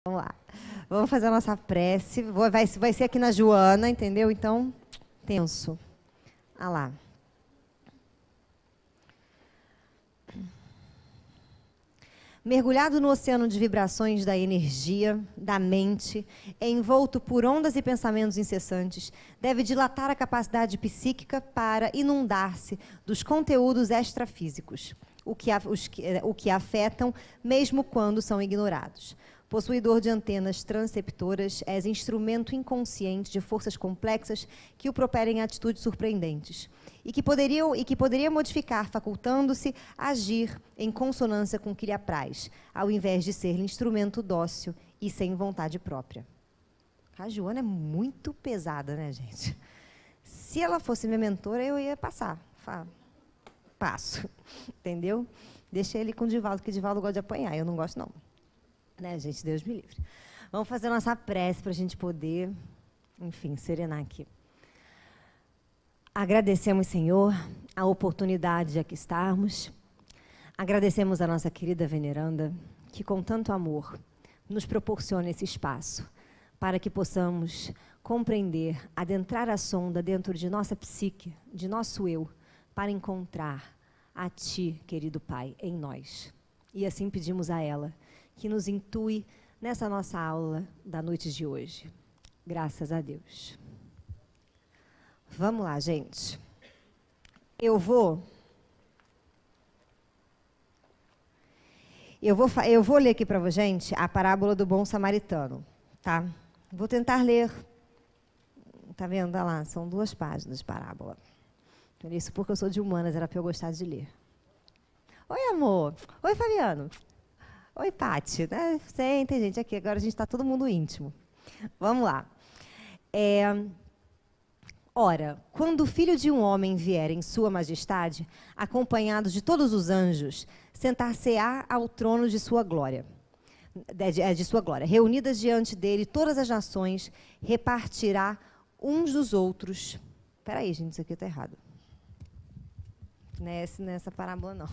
Vamos lá. Vamos fazer a nossa prece. Vai ser aqui na Joana, entendeu? Então, tenso. Ah lá. Mergulhado no oceano de vibrações da energia, da mente, envolto por ondas e pensamentos incessantes, deve dilatar a capacidade psíquica para inundar-se dos conteúdos extrafísicos, o que afetam mesmo quando são ignorados. Possuidor de antenas transceptoras, és instrumento inconsciente de forças complexas que o properem em atitudes surpreendentes e que poderia modificar, facultando-se agir em consonância com o que lhe apraz, ao invés de ser instrumento dócil e sem vontade própria. A Joana é muito pesada, né, gente? Se ela fosse minha mentora, eu ia passar. Passo. Entendeu? Deixa ele com o Divaldo, que o Divaldo gosta de apanhar. Eu não gosto, não. Né, gente? Deus me livre. Vamos fazer a nossa prece para a gente poder, enfim, serenar aqui. Agradecemos, Senhor, a oportunidade de aqui estarmos. Agradecemos a nossa querida veneranda, que com tanto amor nos proporciona esse espaço para que possamos compreender, adentrar a sonda dentro de nossa psique, de nosso eu, para encontrar a Ti, querido Pai, em nós. E assim pedimos a ela que nos intui nessa nossa aula da noite de hoje. Graças a Deus. Vamos lá, gente. Eu vou ler aqui para gente a parábola do bom samaritano, tá? Vou tentar ler. Tá vendo? Olha lá, são 2 páginas de parábola. Isso porque eu sou de humanas, era para eu gostar de ler. Oi, amor. Oi, Fabiano. Oi, Pati. Né? Tem gente aqui, agora a gente está todo mundo íntimo. Vamos lá. Ora, quando o Filho de um homem vier em sua majestade, acompanhado de todos os anjos, sentar-se-á ao trono de sua glória. Reunidas diante dele todas as nações, repartirá uns dos outros. Espera aí, gente, isso aqui está errado. Nessa parábola, não.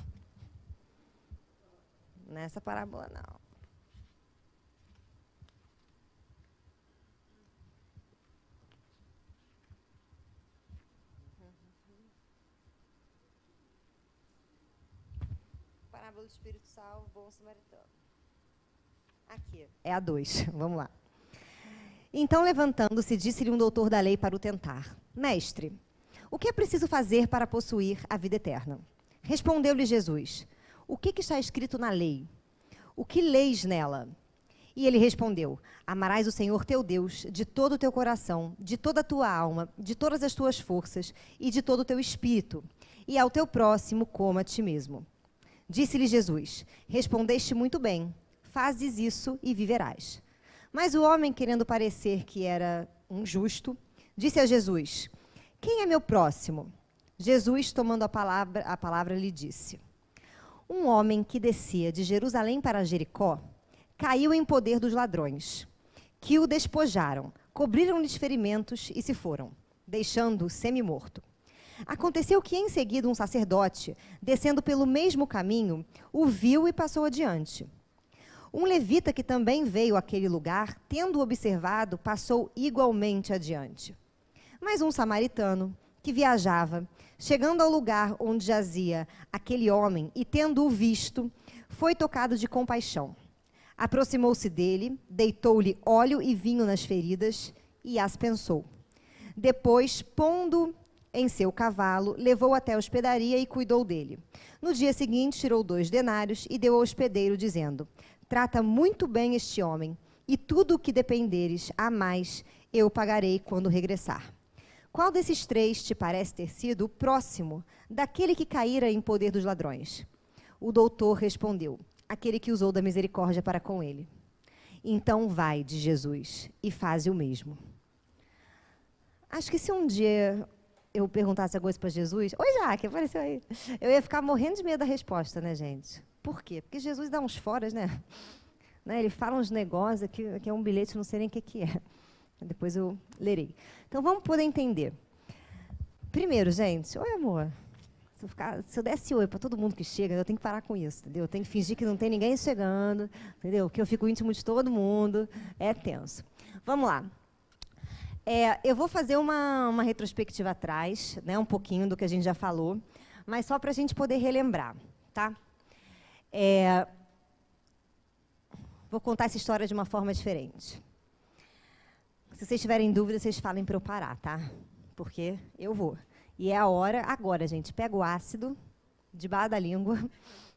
Nessa parábola, não. Parábola do Espírito Salvo, bom samaritano. Aqui, é a 2. Vamos lá. Então, levantando-se, disse-lhe um doutor da lei para o tentar: Mestre, o que é preciso fazer para possuir a vida eterna? Respondeu-lhe Jesus: O que está escrito na lei? O que leis nela? E ele respondeu: Amarás o Senhor teu Deus de todo o teu coração, de toda a tua alma, de todas as tuas forças e de todo o teu espírito, e ao teu próximo como a ti mesmo. Disse-lhe Jesus: Respondeste muito bem, fazes isso e viverás. Mas o homem, querendo parecer que era um justo, disse a Jesus: Quem é meu próximo? Jesus, tomando a palavra lhe disse: Um homem que descia de Jerusalém para Jericó caiu em poder dos ladrões, que o despojaram, cobriram-lhe ferimentos e se foram, deixando-o semi-morto. Aconteceu que, em seguida, um sacerdote, descendo pelo mesmo caminho, o viu e passou adiante. Um levita que também veio àquele lugar, tendo-o observado, passou igualmente adiante. Mas um samaritano, que viajava, chegando ao lugar onde jazia aquele homem e tendo-o visto, foi tocado de compaixão. Aproximou-se dele, deitou-lhe óleo e vinho nas feridas e as pensou. Depois, pondo em seu cavalo, levou até a hospedaria e cuidou dele. No dia seguinte, tirou 2 denários e deu ao hospedeiro, dizendo: Trata muito bem este homem, e tudo o que dependeres a mais eu pagarei quando regressar. Qual desses 3 te parece ter sido o próximo daquele que caíra em poder dos ladrões? O doutor respondeu: Aquele que usou da misericórdia para com ele. Então vai, de Jesus, e faze o mesmo. Acho que se um dia eu perguntasse alguma coisa para Jesus... Oi, Jaque, apareceu aí. Eu ia ficar morrendo de medo da resposta, né, gente? Por quê? Porque Jesus dá uns foras, né? Ele fala uns negócios que é um bilhete, não sei nem o que é. Depois eu lerei. Então, vamos poder entender. Primeiro, gente... Oi, amor. Se eu desse oi para todo mundo que chega, eu tenho que parar com isso, entendeu? Eu tenho que fingir que não tem ninguém chegando, entendeu? Que eu fico íntimo de todo mundo. É tenso. Vamos lá. Eu vou fazer uma retrospectiva atrás, né, um pouquinho do que a gente já falou, mas só para a gente poder relembrar, tá? Vou contar essa história de uma forma diferente. Se vocês tiverem dúvida, vocês falem para eu parar, tá? Porque eu vou. E é a hora, agora, gente, pega o ácido debaixo da língua,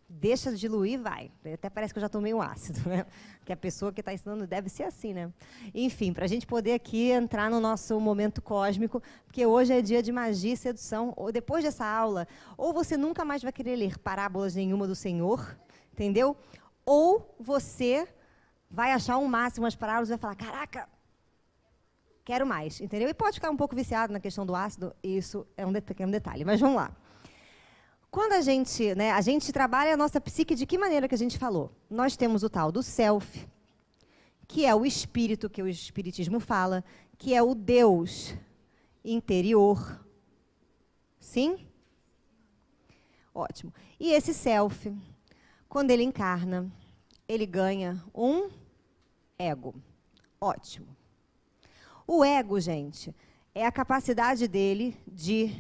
deixa diluir e vai. Até parece que eu já tomei um ácido, né? Que a pessoa que está ensinando deve ser assim, né? Enfim, para a gente poder aqui entrar no nosso momento cósmico, porque hoje é dia de magia e sedução. Ou depois dessa aula, ou você nunca mais vai querer ler parábolas nenhuma do Senhor, entendeu? Ou você vai achar um máximo as parábolas e vai falar, caraca, quero mais, entendeu? E pode ficar um pouco viciado na questão do ácido, isso é um pequeno detalhe, mas vamos lá. Quando a gente trabalha a nossa psique, de que maneira que a gente falou? Nós temos o tal do self, que é o espírito, que o espiritismo fala, que é o Deus interior. Sim? Ótimo. E esse self, quando ele encarna, ele ganha um ego. Ótimo. O ego, gente, é a capacidade dele de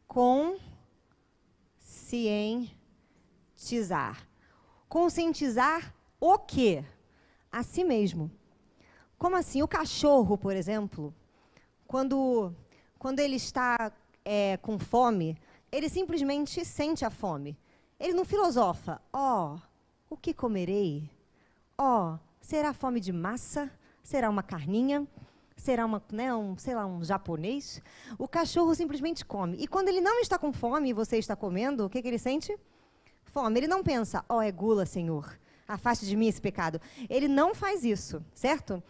conscientizar. Conscientizar o quê? A si mesmo. Como assim? O cachorro, por exemplo, quando ele está com fome, ele simplesmente sente a fome. Ele não filosofa. O que comerei? Será fome de massa? Será uma carninha? Será um japonês? O cachorro simplesmente come. E quando ele não está com fome e você está comendo, o que ele sente? Fome. Ele não pensa, é gula, Senhor, afaste de mim esse pecado. Ele não faz isso, certo?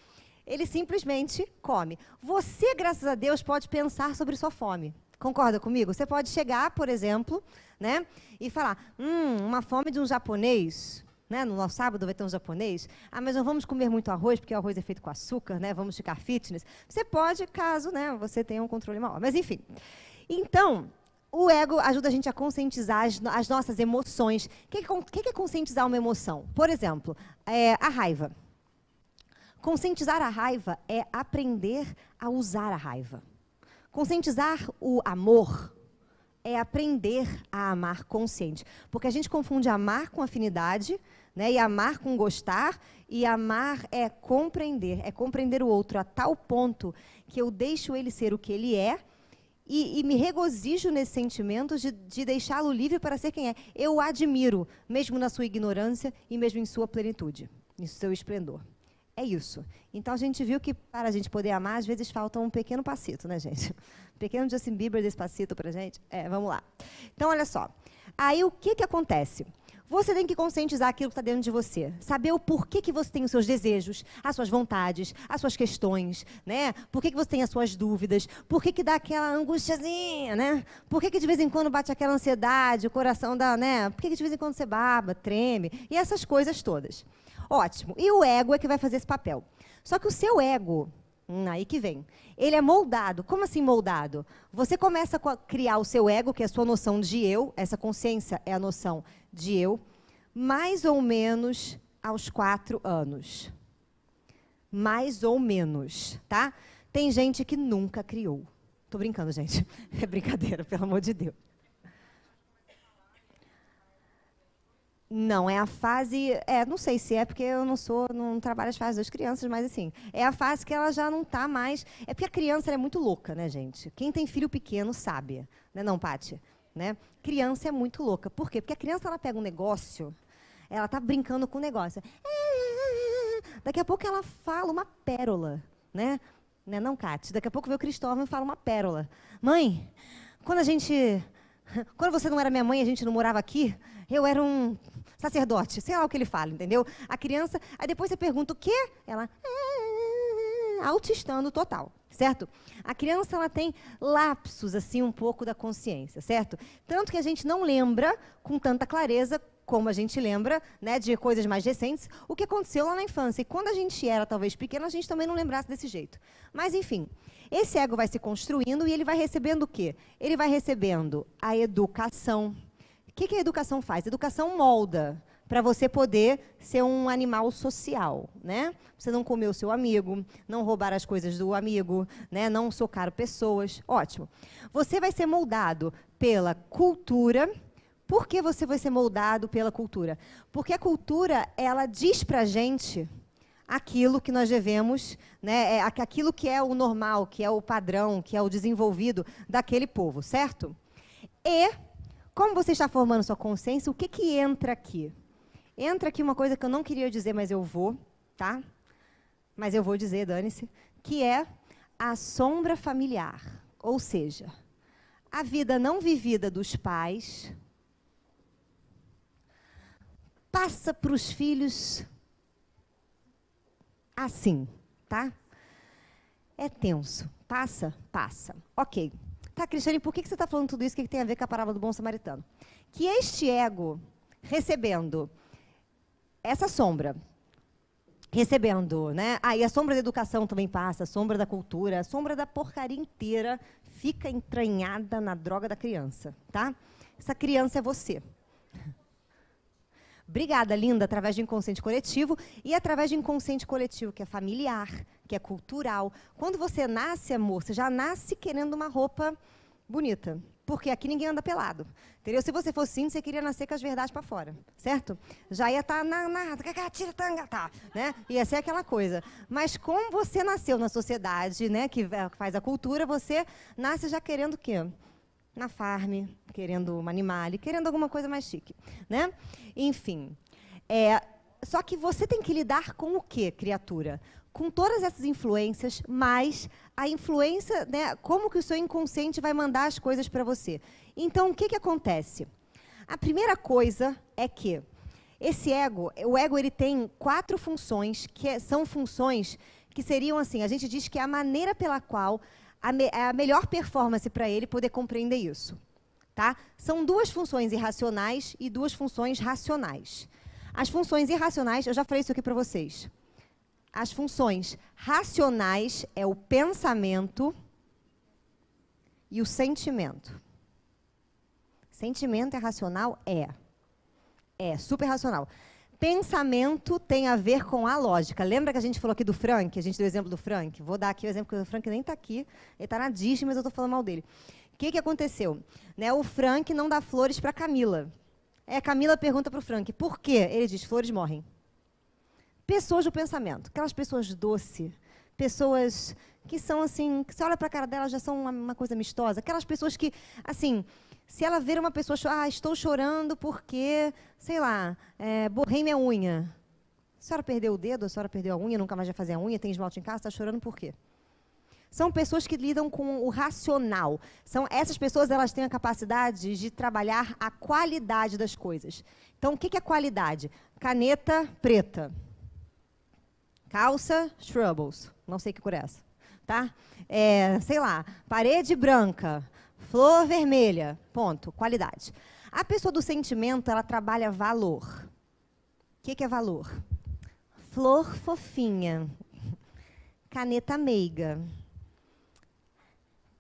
Ele simplesmente come. Você, graças a Deus, pode pensar sobre sua fome. Concorda comigo? Você pode chegar, por exemplo, né, e falar, uma fome de um japonês... Né? No nosso sábado vai ter um japonês. Mas não vamos comer muito arroz, porque o arroz é feito com açúcar, né? Vamos ficar fitness. Você pode, caso, né, você tenha um controle maior. Mas, enfim. Então, o ego ajuda a gente a conscientizar as nossas emoções. O que é conscientizar uma emoção? Por exemplo, a raiva. Conscientizar a raiva é aprender a usar a raiva. Conscientizar o amor é aprender a amar consciente. Porque a gente confunde amar com afinidade, né, e amar com gostar, e amar é compreender o outro a tal ponto que eu deixo ele ser o que ele é e me regozijo nesse sentimento de deixá-lo livre para ser quem é. Eu o admiro, mesmo na sua ignorância e mesmo em sua plenitude, em seu esplendor. É isso. Então, a gente viu que, para a gente poder amar, às vezes falta um pequeno passito, né, gente? Um pequeno Justin Bieber desse passito para a gente. Vamos lá. Então, olha só. Aí, o que acontece? Você tem que conscientizar aquilo que está dentro de você. Saber o porquê que você tem os seus desejos, as suas vontades, as suas questões, né? Por que você tem as suas dúvidas? Por que dá aquela angustiazinha, né? Por que de vez em quando bate aquela ansiedade, o coração dá, né? Por que de vez em quando você baba, treme? E essas coisas todas. Ótimo. E o ego é que vai fazer esse papel. Só que o seu ego, aí que vem, ele é moldado. Como assim moldado? Você começa a criar o seu ego, que é a sua noção de eu, essa consciência é a noção de eu, mais ou menos aos 4 anos. Mais ou menos, tá? Tem gente que nunca criou. Tô brincando, gente. É brincadeira, pelo amor de Deus. Não, é a fase... não sei se é porque eu não trabalho as fases das crianças, mas assim, é a fase que ela já não está mais... É porque a criança ela é muito louca, né, gente? Quem tem filho pequeno sabe. Não, Paty? Né? Criança é muito louca. Por quê? Porque a criança ela pega um negócio, ela está brincando com o negócio. Daqui a pouco ela fala uma pérola, né? Não, Cátia? Daqui a pouco vê o Cristóvão e fala uma pérola. Mãe, quando você não era minha mãe, a gente não morava aqui, eu era um sacerdote, sei lá o que ele fala, entendeu? A criança, aí depois você pergunta o quê? Ela, autistando total, certo? A criança, ela tem lapsos, assim, um pouco da consciência, certo? Tanto que a gente não lembra com tanta clareza como a gente lembra, né, de coisas mais recentes, o que aconteceu lá na infância. E quando a gente era, talvez, pequeno, a gente também não lembrasse desse jeito. Mas, enfim, esse ego vai se construindo e ele vai recebendo o quê? Ele vai recebendo a educação. O que a educação faz? A educação molda para você poder ser um animal social, né? Você não comer o seu amigo, não roubar as coisas do amigo, né? Não socar pessoas. Ótimo. Você vai ser moldado pela cultura. Por que você vai ser moldado pela cultura? Porque a cultura, ela diz para a gente aquilo que nós devemos, né? Aquilo que é o normal, que é o padrão, que é o desenvolvido daquele povo, certo? E, como você está formando sua consciência, o que entra aqui? Entra aqui uma coisa que eu não queria dizer, mas eu vou, tá? Mas eu vou dizer, dane-se, que é a sombra familiar. Ou seja, a vida não vivida dos pais passa para os filhos assim, tá? É tenso. Passa? Passa. Ok. Tá, Cristiane, por que você está falando tudo isso? O que tem a ver com a parábola do bom samaritano? Que este ego, recebendo essa sombra, recebendo, né? Aí a sombra da educação também passa, a sombra da cultura, a sombra da porcaria inteira fica entranhada na droga da criança, tá? Essa criança é você. Obrigada, linda, através de inconsciente coletivo e através de inconsciente coletivo, que é familiar, que é cultural. Quando você nasce, amor, você já nasce querendo uma roupa bonita. Porque aqui ninguém anda pelado. Entendeu? Se você fosse assim, você queria nascer com as verdades para fora. Certo? Já ia estar tira tanga, tá, né? Ia ser aquela coisa. Mas como você nasceu na sociedade, né, que faz a cultura, você nasce já querendo o quê? Na farm, querendo uma animale, querendo alguma coisa mais chique, né? Enfim. Só que você tem que lidar com o quê, criatura? Com todas essas influências, mas a influência, né, como que o seu inconsciente vai mandar as coisas para você. Então, o que acontece? A primeira coisa é que esse ego, o ego ele tem 4 funções, que são funções que seriam assim, a gente diz que é a maneira pela qual a melhor performance para ele poder compreender isso. Tá? São 2 funções irracionais e 2 funções racionais. As funções irracionais, eu já falei isso aqui para vocês. As funções racionais é o pensamento e o sentimento. Sentimento é racional? É super racional. Pensamento tem a ver com a lógica. Lembra que a gente falou aqui do Frank? A gente deu o exemplo do Frank? Vou dar aqui o exemplo, porque o Frank nem está aqui. Ele está na Disney, mas eu estou falando mal dele. O que aconteceu? Né, o Frank não dá flores para Camila. A Camila pergunta para o Frank, por quê? Ele diz, flores morrem. Pessoas do pensamento, aquelas pessoas doces, pessoas que são assim, que você olha para a cara delas já são uma coisa amistosa, aquelas pessoas que, assim, se ela ver uma pessoa, estou chorando porque, sei lá, borrei minha unha. A senhora perdeu o dedo, a senhora perdeu a unha, nunca mais vai fazer a unha, tem esmalte em casa, está chorando por quê? São pessoas que lidam com o racional. Essas pessoas, elas têm a capacidade de trabalhar a qualidade das coisas. Então, o que é qualidade? Caneta preta. Calça, Troubles. Não sei que cor é essa. Tá? Sei lá, parede branca, flor vermelha. Ponto. Qualidade. A pessoa do sentimento, ela trabalha valor. O que é valor? Flor fofinha. Caneta meiga.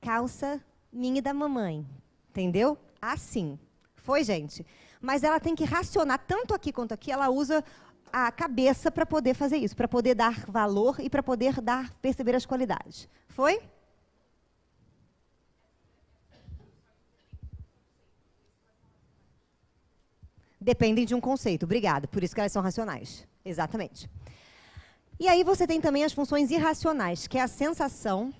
Calça minha e da mamãe. Entendeu? Assim. Foi, gente? Mas ela tem que racionar, tanto aqui quanto aqui, ela usa a cabeça para poder fazer isso, para poder dar valor e para poder perceber as qualidades. Foi? Dependem de um conceito. Obrigada. Por isso que elas são racionais. Exatamente. E aí você tem também as funções irracionais, que é a sensação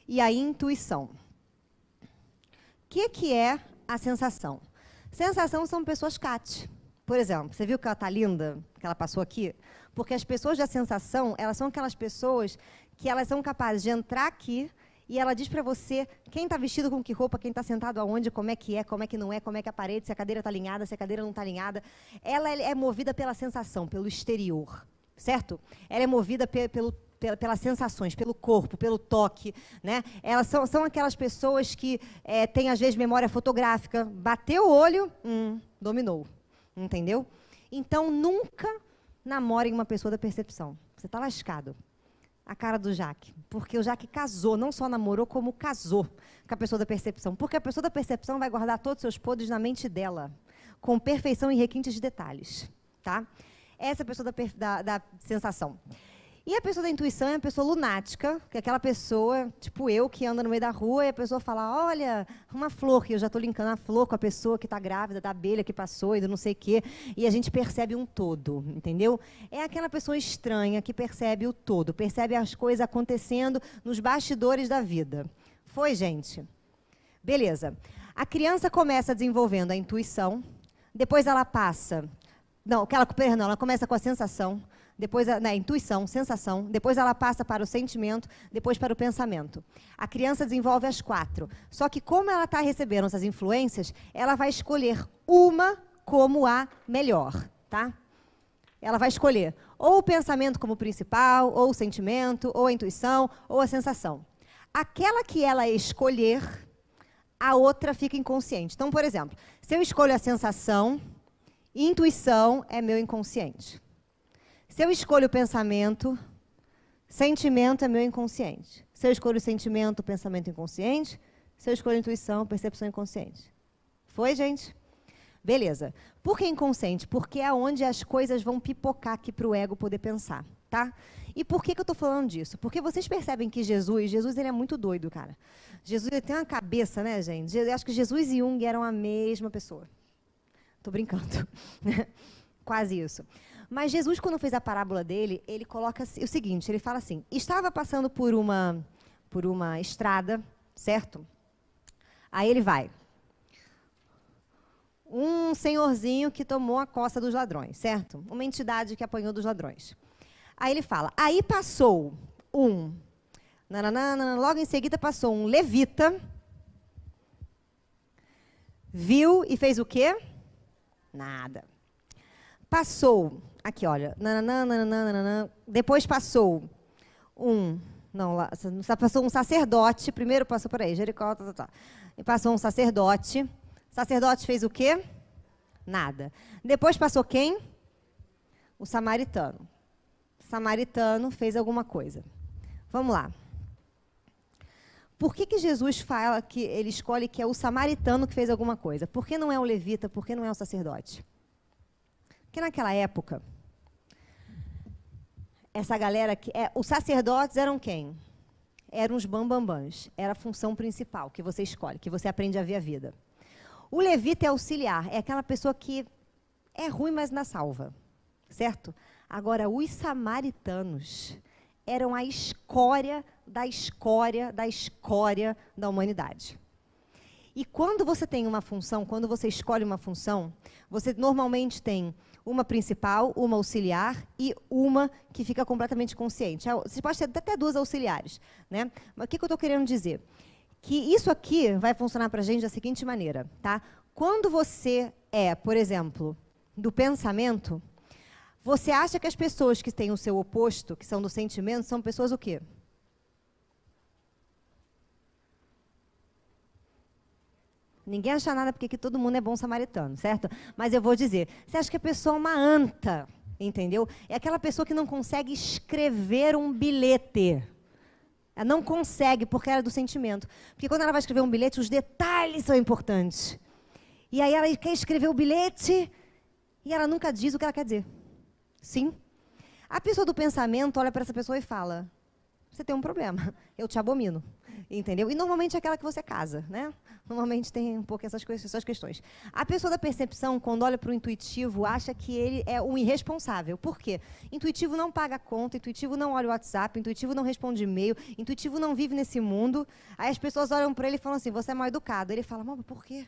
e a intuição. O que é a sensação? Sensação são pessoas cat. Por exemplo, você viu que ela está linda, que ela passou aqui? Porque as pessoas da sensação, elas são aquelas pessoas que elas são capazes de entrar aqui e ela diz para você quem está vestido com que roupa, quem está sentado aonde, como é que não é, como é que é a parede, se a cadeira está alinhada, se a cadeira não está alinhada. Ela é movida pela sensação, pelo exterior, certo? Ela é movida pelas sensações, pelo corpo, pelo toque, né? Elas são aquelas pessoas que têm, às vezes, memória fotográfica. Bateu o olho, dominou. Entendeu? Então, nunca namorem uma pessoa da percepção. Você está lascado. A cara do Jaque. Porque o Jaque casou, não só namorou, como casou com a pessoa da percepção. Porque a pessoa da percepção vai guardar todos os seus podres na mente dela, com perfeição e requintes de detalhes. Tá? Essa é a pessoa da sensação. E a pessoa da intuição é a pessoa lunática, que é aquela pessoa, tipo eu, que anda no meio da rua e a pessoa fala, olha, uma flor, que eu já estou linkando a flor com a pessoa que está grávida, da abelha que passou e do não sei o quê, e a gente percebe um todo, entendeu? É aquela pessoa estranha que percebe o todo, percebe as coisas acontecendo nos bastidores da vida. Foi, gente? Beleza. A criança começa desenvolvendo a intuição, depois ela passa... Não, ela começa com a sensação, depois na intuição, sensação, depois ela passa para o sentimento, depois para o pensamento. A criança desenvolve as 4. Só que como ela está recebendo essas influências, ela vai escolher uma como a melhor, tá? Ela vai escolher ou o pensamento como principal, ou o sentimento, ou a intuição, ou a sensação. Aquela que ela escolher, a outra fica inconsciente. Então, por exemplo, se eu escolho a sensação, intuição é meu inconsciente. Se eu escolho o pensamento, sentimento é meu inconsciente. Se eu escolho o sentimento, pensamento inconsciente. Se eu escolho a intuição, percepção inconsciente. Foi, gente? Beleza. Por que inconsciente? Porque é onde as coisas vão pipocar aqui para o ego poder pensar, tá? E por que eu estou falando disso? Porque vocês percebem que Jesus ele é muito doido, cara. Jesus ele tem uma cabeça, né, gente? Eu acho que Jesus e Jung eram a mesma pessoa. Estou brincando. Quase isso. Mas Jesus, quando fez a parábola dele, ele coloca o seguinte, ele fala assim, estava passando por uma estrada, certo? Aí ele vai. Um senhorzinho que tomou a costa dos ladrões, certo? Uma entidade que apanhou dos ladrões. Aí ele fala, aí passou logo em seguida passou um levita, viu e fez o quê? Nada. Passou, aqui olha, depois passou passou um sacerdote, primeiro passou por aí, Jericó, e passou um sacerdote. Sacerdote fez o quê? Nada. Depois passou quem? O samaritano. O samaritano fez alguma coisa. Vamos lá. Por que Jesus fala que ele escolhe que é o samaritano que fez alguma coisa? Por que não é o levita? Por que não é o sacerdote? Porque naquela época, essa galera os sacerdotes eram quem? Eram os bambambãs. Era a função principal que você escolhe, que você aprende a ver a vida. O levita é auxiliar, é aquela pessoa que é ruim, mas na salva, certo? Agora, os samaritanos eram a escória da escória da escória da humanidade. E quando você tem uma função, quando você escolhe uma função, você normalmente tem uma principal, uma auxiliar e uma que fica completamente consciente. Você pode ter até 2 auxiliares, né? Mas o que eu estou querendo dizer? Que isso aqui vai funcionar para a gente da seguinte maneira, tá? Quando você por exemplo, do pensamento, você acha que as pessoas que têm o seu oposto, que são do sentimento, são pessoas o quê? Ninguém acha nada porque aqui todo mundo é bom samaritano, certo? Mas eu vou dizer, você acha que a pessoa é uma anta, entendeu? É aquela pessoa que não consegue escrever um bilhete. Ela não consegue porque ela é do sentimento. Porque quando ela vai escrever um bilhete, os detalhes são importantes. E aí ela quer escrever o bilhete e ela nunca diz o que ela quer dizer. Sim? A pessoa do pensamento olha para essa pessoa e fala, você tem um problema, eu te abomino. Entendeu? E normalmente é aquela que você casa, né? Normalmente tem um pouco essas questões. A pessoa da percepção, quando olha para o intuitivo, acha que ele é um irresponsável. Por quê? Intuitivo não paga conta, intuitivo não olha o WhatsApp, intuitivo não responde e-mail, intuitivo não vive nesse mundo. Aí as pessoas olham para ele e falam assim, você é mal educado. Ele fala, mas por quê?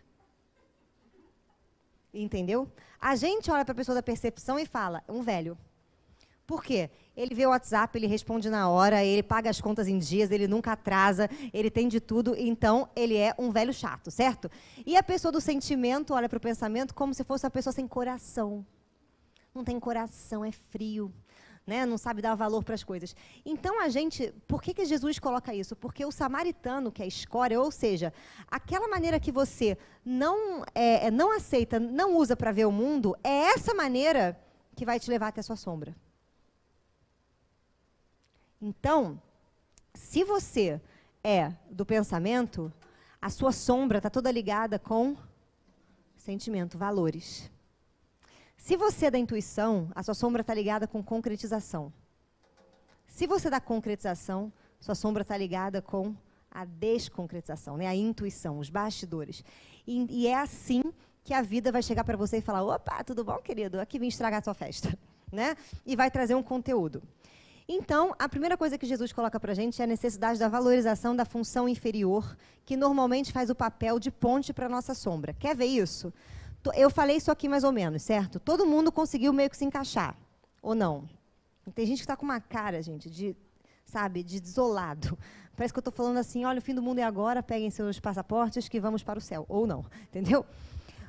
Entendeu? A gente olha para a pessoa da percepção e fala, um velho. Por quê? Ele vê o WhatsApp, ele responde na hora, ele paga as contas em dias, ele nunca atrasa, ele tem de tudo, então ele é um velho chato, certo? E a pessoa do sentimento olha para o pensamento como se fosse uma pessoa sem coração. Não tem coração, é frio, né? Não sabe dar valor para as coisas. Então, por que Jesus coloca isso? Porque o samaritano, que é a escória, ou seja, aquela maneira que você não aceita, não usa para ver o mundo, é essa maneira que vai te levar até a sua sombra. Então, se você é do pensamento, a sua sombra está toda ligada com sentimento, valores. Se você é da intuição, a sua sombra está ligada com concretização. Se você é da concretização, sua sombra está ligada com a desconcretização, né? A intuição, os bastidores. E é assim que a vida vai chegar para você e falar: opa, tudo bom, querido? Aqui vim estragar a sua festa, né? E vai trazer um conteúdo. Então, a primeira coisa que Jesus coloca para a gente é a necessidade da valorização da função inferior, que normalmente faz o papel de ponte para a nossa sombra. Quer ver isso? Eu falei isso aqui mais ou menos, certo? Todo mundo conseguiu meio que se encaixar, ou não? Tem gente que está com uma cara, gente, de desolado. Parece que eu estou falando assim: olha, o fim do mundo é agora, peguem seus passaportes que vamos para o céu. Ou não, entendeu?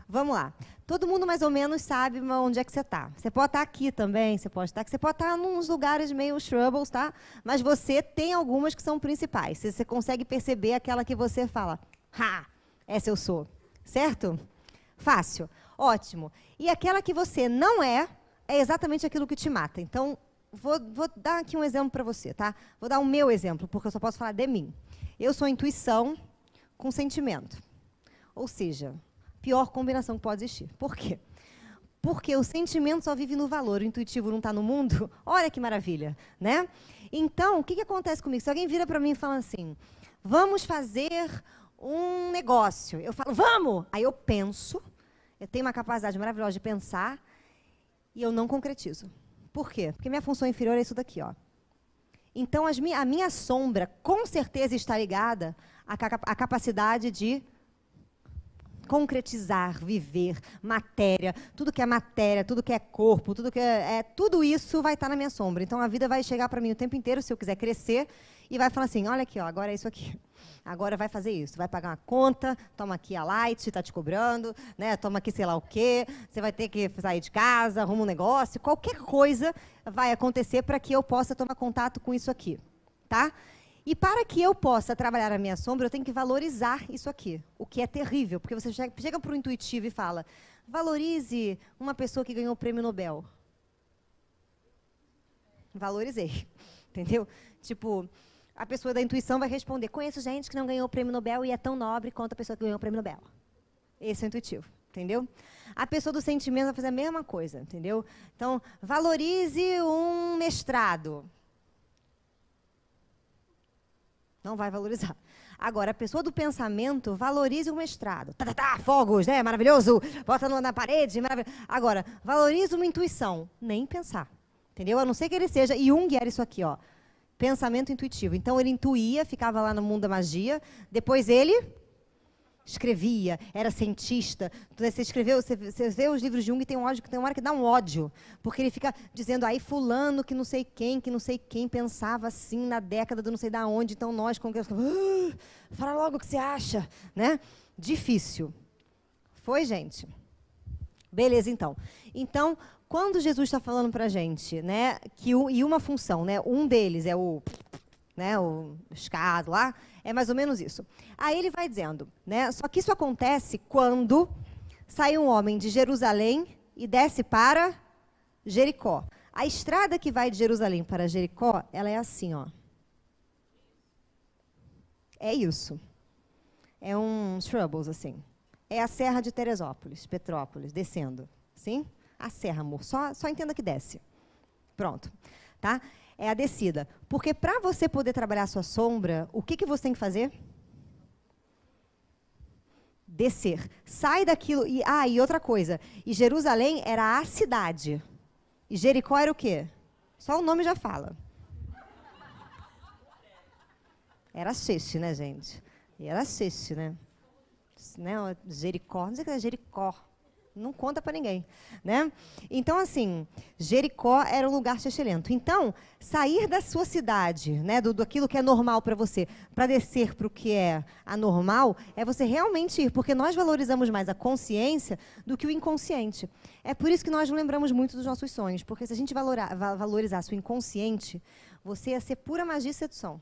Vamos lá. Todo mundo mais ou menos sabe onde é que você está. Você pode estar aqui também, você pode estar em uns lugares meio troubles, tá? Mas você tem algumas que são principais. Você consegue perceber aquela que você fala: essa eu sou. Certo? Fácil. Ótimo. E aquela que você não é exatamente aquilo que te mata. Então, vou dar aqui um exemplo para você, tá? Vou dar o meu exemplo, porque eu só posso falar de mim. Eu sou intuição com sentimento. Ou seja, pior combinação que pode existir. Por quê? Porque o sentimento só vive no valor, o intuitivo não está no mundo. Olha que maravilha, né? Então, o que acontece comigo? Se alguém vira para mim e fala assim: vamos fazer um negócio. Eu falo: vamos! Aí eu penso, eu tenho uma capacidade maravilhosa de pensar e eu não concretizo. Por quê? Porque minha função inferior é isso daqui, ó. Então, a minha sombra, com certeza, está ligada à capacidade de concretizar, viver, matéria, tudo que é corpo, tudo isso vai estar na minha sombra. Então, a vida vai chegar para mim o tempo inteiro, se eu quiser crescer, e vai falar assim: olha aqui, ó, agora é isso aqui. Agora vai fazer isso, vai pagar uma conta, toma aqui a Light, está te cobrando, né? Toma aqui sei lá o quê, você vai ter que sair de casa, arruma um negócio, qualquer coisa vai acontecer para que eu possa tomar contato com isso aqui, tá? E para que eu possa trabalhar a minha sombra, eu tenho que valorizar isso aqui, o que é terrível, porque você chega para o intuitivo e fala: valorize uma pessoa que ganhou o prêmio Nobel. Valorizei, entendeu? Tipo, a pessoa da intuição vai responder: conheço gente que não ganhou o prêmio Nobel e é tão nobre quanto a pessoa que ganhou o prêmio Nobel. Esse é o intuitivo, entendeu? A pessoa do sentimento vai fazer a mesma coisa, entendeu? Então, valorize um mestrado. Não vai valorizar. Agora, a pessoa do pensamento, valorize o mestrado. Fogos, né? Maravilhoso. Bota na parede, maravilhoso. Agora, valorize uma intuição. Nem pensar, entendeu? A não ser que ele seja... Jung era isso aqui, ó. Pensamento intuitivo. Então, ele intuía, ficava lá no mundo da magia. Depois, ele escrevia, era cientista. Você escreveu, você vê os livros de Jung, tem uma hora que dá um ódio. Porque ele fica dizendo: aí fulano que não sei quem pensava assim na década do não sei da onde. Então, nós, como que fala logo o que você acha, né? Difícil. Foi, gente? Beleza, então. Então, quando Jesus está falando para a gente, né, e uma função, né, um deles é o escado lá, é mais ou menos isso. Aí ele vai dizendo, né, só que isso acontece quando sai um homem de Jerusalém e desce para Jericó. A estrada que vai de Jerusalém para Jericó, ela é assim, ó. É isso. É um troubles, assim. É a Serra de Teresópolis, Petrópolis, descendo. Sim? A serra, amor. Só entenda que desce. Pronto. Tá? É a descida. Porque para você poder trabalhar a sua sombra, o que você tem que fazer? Descer. Sai daquilo. E outra coisa. E Jerusalém era a cidade. E Jericó era o quê? Só o nome já fala. Era xixi, né, gente? Era xixi, né? Jericó. Não sei o que é Jericó. não conta para ninguém, né? Então, assim, Jericó era um lugar chechelento. Então, sair da sua cidade, né, do aquilo que é normal para você, para descer para o que é anormal, é você realmente ir, porque nós valorizamos mais a consciência do que o inconsciente. É por isso que nós não lembramos muito dos nossos sonhos, porque se a gente valorizasse o inconsciente, você ia ser pura magia e sedução.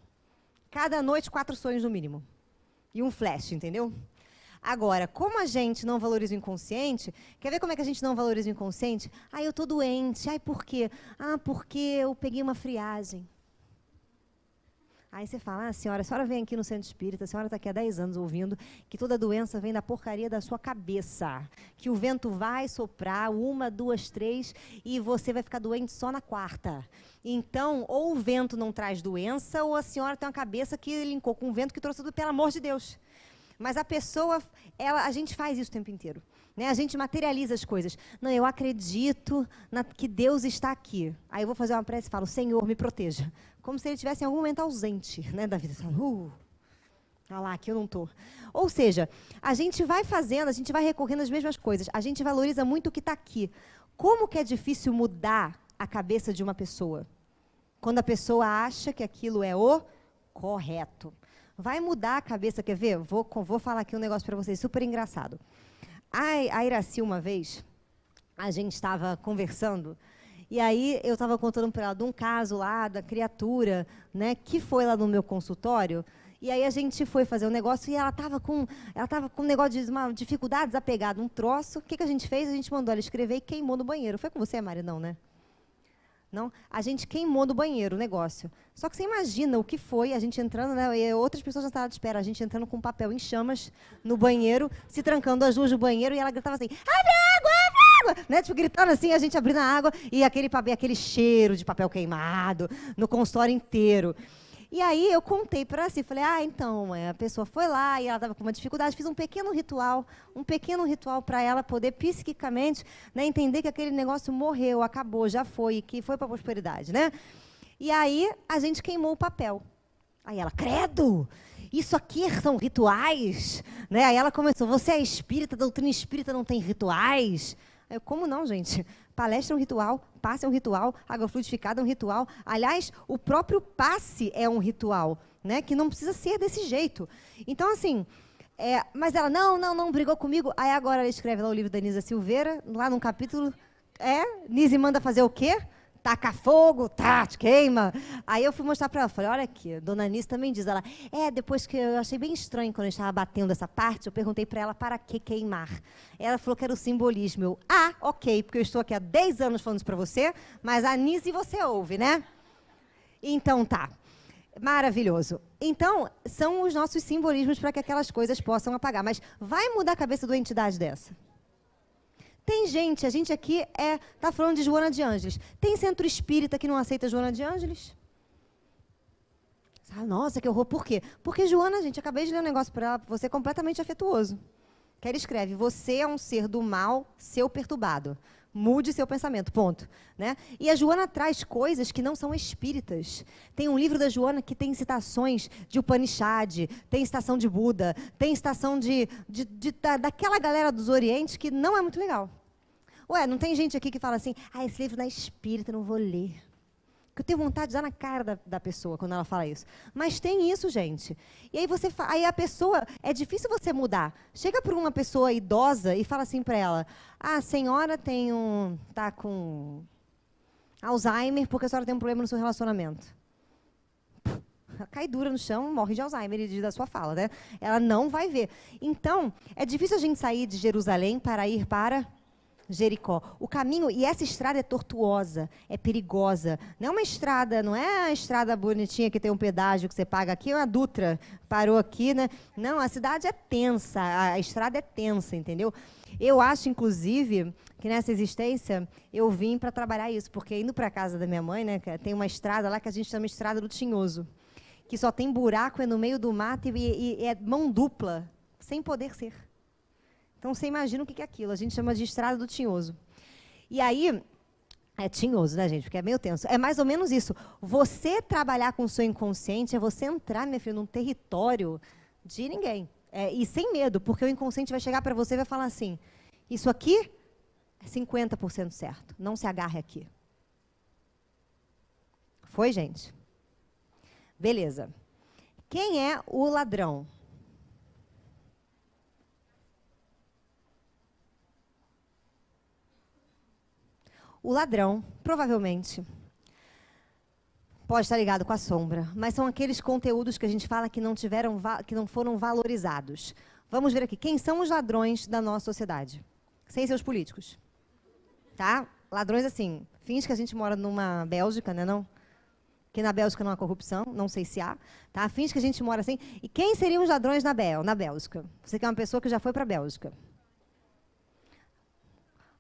Cada noite, 4 sonhos no mínimo. E um flash, entendeu? Agora, como a gente não valoriza o inconsciente, quer ver como é que a gente não valoriza o inconsciente? Eu estou doente. Por quê? Porque eu peguei uma friagem. Aí você fala, senhora, a senhora vem aqui no centro espírita, a senhora está aqui há 10 anos ouvindo que toda doença vem da porcaria da sua cabeça. Que o vento vai soprar 1, 2, 3 e você vai ficar doente só na 4ª. Então, ou o vento não traz doença, ou a senhora tem uma cabeça que linkou com o vento que trouxe tudo, pelo amor de Deus. Mas a pessoa, a gente faz isso o tempo inteiro. Né? A gente materializa as coisas. Não, eu acredito que Deus está aqui. Aí eu vou fazer uma prece e falo, Senhor, me proteja. Como se ele estivesse em algum momento ausente, né, da vida. Olha lá, aqui eu não estou. Ou seja, a gente vai fazendo, a gente vai recorrendo às mesmas coisas. A gente valoriza muito o que está aqui. Como que é difícil mudar a cabeça de uma pessoa? Quando a pessoa acha que aquilo é o correto. Vai mudar a cabeça, quer ver? Vou falar aqui um negócio para vocês, super engraçado. A Iraci, uma vez, a gente estava conversando, e aí eu estava contando para ela de um caso lá, da criatura, né, que foi lá no meu consultório, e aí a gente foi fazer um negócio, e ela estava com um negócio de uma dificuldade desapegada, um troço. O que a gente fez? A gente mandou ela escrever e queimou no banheiro. Foi com você, Mari? Não, né? Não, a gente queimou no banheiro o negócio. Só que você imagina o que foi, a gente entrando, né, e outras pessoas na sala de espera, a gente entrando com papel em chamas no banheiro, se trancando as luzes do banheiro, e ela gritava assim, abre água, abre água! Né, tipo, gritando assim, a gente abrindo a água, e aquele cheiro de papel queimado no consultório inteiro. E aí eu contei para ela assim, falei, então, a pessoa foi lá e ela estava com uma dificuldade, fiz um pequeno ritual para ela poder psiquicamente, né, entender que aquele negócio morreu, acabou, já foi, que foi para a prosperidade, né? E aí a gente queimou o papel. Aí ela, credo, isso aqui são rituais? Né? Aí ela começou, você é espírita, a doutrina espírita não tem rituais? Eu, como não, gente? Palestra é um ritual, passe é um ritual, água fluidificada é um ritual. Aliás, o próprio passe é um ritual, né? Que não precisa ser desse jeito. Então, assim, mas ela, não, brigou comigo. Aí agora ela escreve lá o livro da Nisa Silveira, lá num capítulo, Nise manda fazer o quê? Taca fogo, te queima. Aí eu fui mostrar para ela, falei, olha aqui, dona Nise também diz, ela, depois que eu achei bem estranho quando eu estava batendo essa parte, eu perguntei para ela, para que queimar? Ela falou que era o simbolismo. Eu, ok, porque eu estou aqui há 10 anos falando isso para você, mas a Nise você ouve, né? Então tá, maravilhoso. Então, são os nossos simbolismos para que aquelas coisas possam apagar, mas vai mudar a cabeça de uma entidade dessa? Tem gente, a gente aqui está falando de Joana de Ângeles. Tem centro espírita que não aceita Joana de Ângeles? Nossa, que horror. Por quê? Porque Joana, gente, acabei de ler um negócio para ela, você é completamente afetuoso. Que ela escreve, você é um ser do mal, seu perturbado. Mude seu pensamento, ponto. Né? E a Joana traz coisas que não são espíritas. Tem um livro da Joana que tem citações de Upanishad, tem citação de Buda, tem citação daquela galera dos Orientes que não é muito legal. Ué, não tem gente aqui que fala assim, esse livro não é espírita, não vou ler. Porque eu tenho vontade de dar na cara da pessoa quando ela fala isso. Mas tem isso, gente. E aí, aí a pessoa, é difícil você mudar. Chega para uma pessoa idosa e fala assim para ela, a senhora tá com Alzheimer porque a senhora tem um problema no seu relacionamento. Cai dura no chão, morre de Alzheimer, ele diz da sua fala, né? Ela não vai ver. Então, é difícil a gente sair de Jerusalém para ir para Jericó. O caminho, e essa estrada é tortuosa, é perigosa. Não é uma estrada, não é a estrada bonitinha que tem um pedágio que você paga aqui, é uma Dutra, parou aqui, né? Não, a cidade é tensa, a estrada é tensa, entendeu? Eu acho, inclusive, que nessa existência eu vim para trabalhar isso, porque indo para a casa da minha mãe, né, tem uma estrada lá que a gente chama Estrada do Tinhoso, que só tem buraco, é no meio do mato e é mão dupla, sem poder ser. Então, você imagina o que é aquilo. A gente chama de Estrada do Tinhoso. E aí, é tinhoso, né, gente? Porque é meio tenso. É mais ou menos isso. Você trabalhar com o seu inconsciente é você entrar, minha filha, num território de ninguém. E sem medo, porque o inconsciente vai chegar para você e vai falar assim, isso aqui É 50% certo. Não se agarre aqui. Foi, gente? Beleza. Quem é o ladrão? O ladrão, provavelmente, pode estar ligado com a sombra, mas são aqueles conteúdos que a gente fala que não foram valorizados. Vamos ver aqui, quem são os ladrões da nossa sociedade? Sem ser os políticos. Tá? Ladrões assim, finge que a gente mora numa Bélgica, né, não? Que na Bélgica não há corrupção, não sei se há, tá? Finge que a gente mora assim. E quem seriam os ladrões na Bélgica? Você que é uma pessoa que já foi para a Bélgica.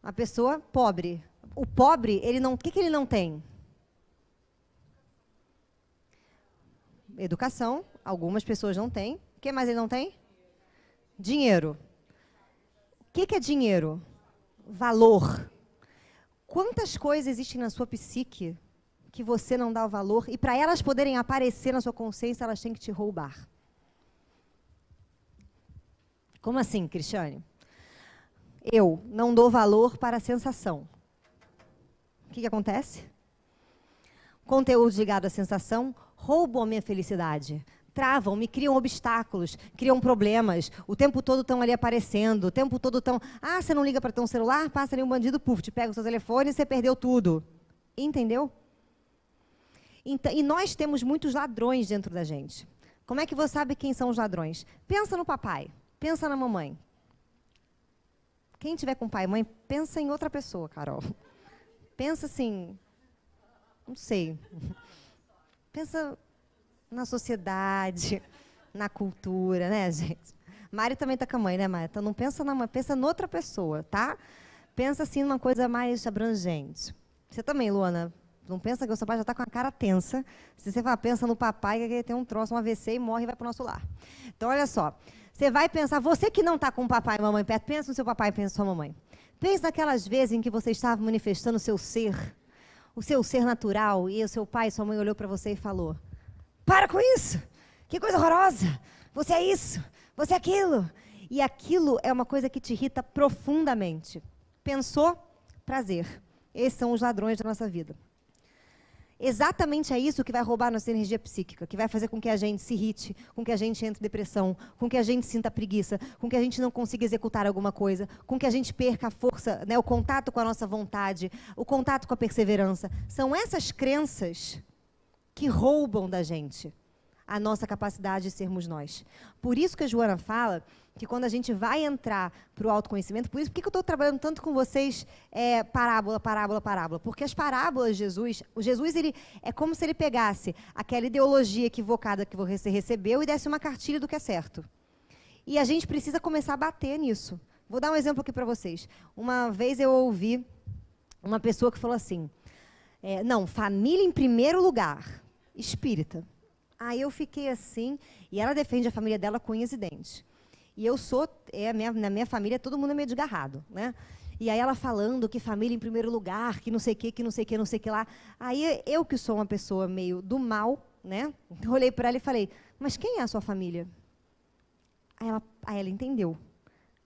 Uma pessoa pobre. O pobre, o que ele não tem? Educação, algumas pessoas não têm. O que mais ele não tem? Dinheiro. O que é dinheiro? Valor. Quantas coisas existem na sua psique que você não dá o valor e para elas poderem aparecer na sua consciência, elas têm que te roubar? Como assim, Cristiane? Eu não dou valor para a sensação. O que acontece? Conteúdos ligados à sensação roubam a minha felicidade, travam, me criam obstáculos, criam problemas, o tempo todo estão ali aparecendo, o tempo todo estão... Ah, você não liga para ter um celular? Passa ali um bandido, puf, te pega o seu telefone e você perdeu tudo. Entendeu? Então, e nós temos muitos ladrões dentro da gente. Como é que você sabe quem são os ladrões? Pensa no papai, pensa na mamãe. Quem tiver com pai e mãe, pensa em outra pessoa, Carol. Pensa assim, não sei, pensa na sociedade, na cultura, né, gente? Mari também está com a mãe, né, Mari? Então não pensa na mãe, pensa noutra pessoa, tá? Pensa assim numa coisa mais abrangente. Você também, Luana, não pensa que o seu pai já está com a cara tensa. Se você fala, pensa no papai, que ele tem um troço, um AVC e morre e vai para o nosso lar. Então, olha só, você vai pensar, você que não está com o papai e mamãe perto, pensa no seu papai e pensa na sua mamãe. Pense naquelas vezes em que você estava manifestando o seu ser natural, e o seu pai e sua mãe olhou para você e falou, para com isso, que coisa horrorosa, você é isso, você é aquilo. E aquilo é uma coisa que te irrita profundamente. Pensou? Prazer. Esses são os ladrões da nossa vida. Exatamente é isso que vai roubar nossa energia psíquica, que vai fazer com que a gente se irrite, com que a gente entre em depressão, com que a gente sinta preguiça, com que a gente não consiga executar alguma coisa, com que a gente perca a força, né, o contato com a nossa vontade, o contato com a perseverança. São essas crenças que roubam da gente a nossa capacidade de sermos nós. Por isso que a Joana fala que quando a gente vai entrar para o autoconhecimento, por isso que eu estou trabalhando tanto com vocês parábola, parábola, parábola, porque as parábolas de Jesus ele é como se ele pegasse aquela ideologia equivocada que você recebeu e desse uma cartilha do que é certo. E a gente precisa começar a bater nisso. Vou dar um exemplo aqui para vocês. Uma vez eu ouvi uma pessoa que falou assim, não, família em primeiro lugar, espírita. Aí eu fiquei assim, e ela defende a família dela com unhas e dentes. E eu sou, na minha família, todo mundo é meio desgarrado, né? E aí ela falando que família em primeiro lugar, que não sei o que, que não sei o que, não sei o que lá. Aí eu que sou uma pessoa meio do mal, né? Olhei para ela e falei, mas quem é a sua família? Aí ela entendeu.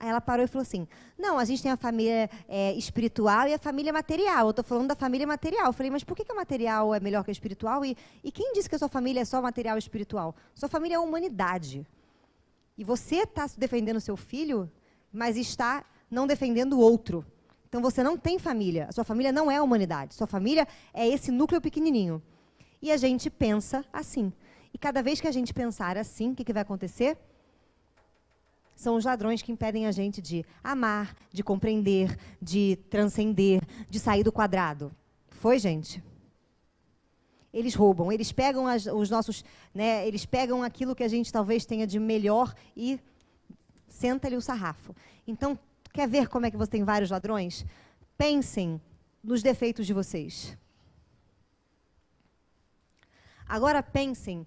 Aí ela parou e falou assim, não, a gente tem a família espiritual e a família material. Eu estou falando da família material. Eu falei, mas por que a material é melhor que a espiritual? E quem disse que a sua família é só material e espiritual? Sua família é a humanidade. E você está defendendo o seu filho, mas está não defendendo o outro. Então você não tem família. A sua família não é a humanidade. Sua família é esse núcleo pequenininho. E a gente pensa assim. E cada vez que a gente pensar assim, o que vai acontecer? São os ladrões que impedem a gente de amar, de compreender, de transcender, de sair do quadrado. Foi, gente? Eles roubam, eles pegam os nossos, né, eles pegam aquilo que a gente talvez tenha de melhor e senta-lhe o sarrafo. Então, quer ver como é que você tem vários ladrões? Pensem nos defeitos de vocês. Agora pensem,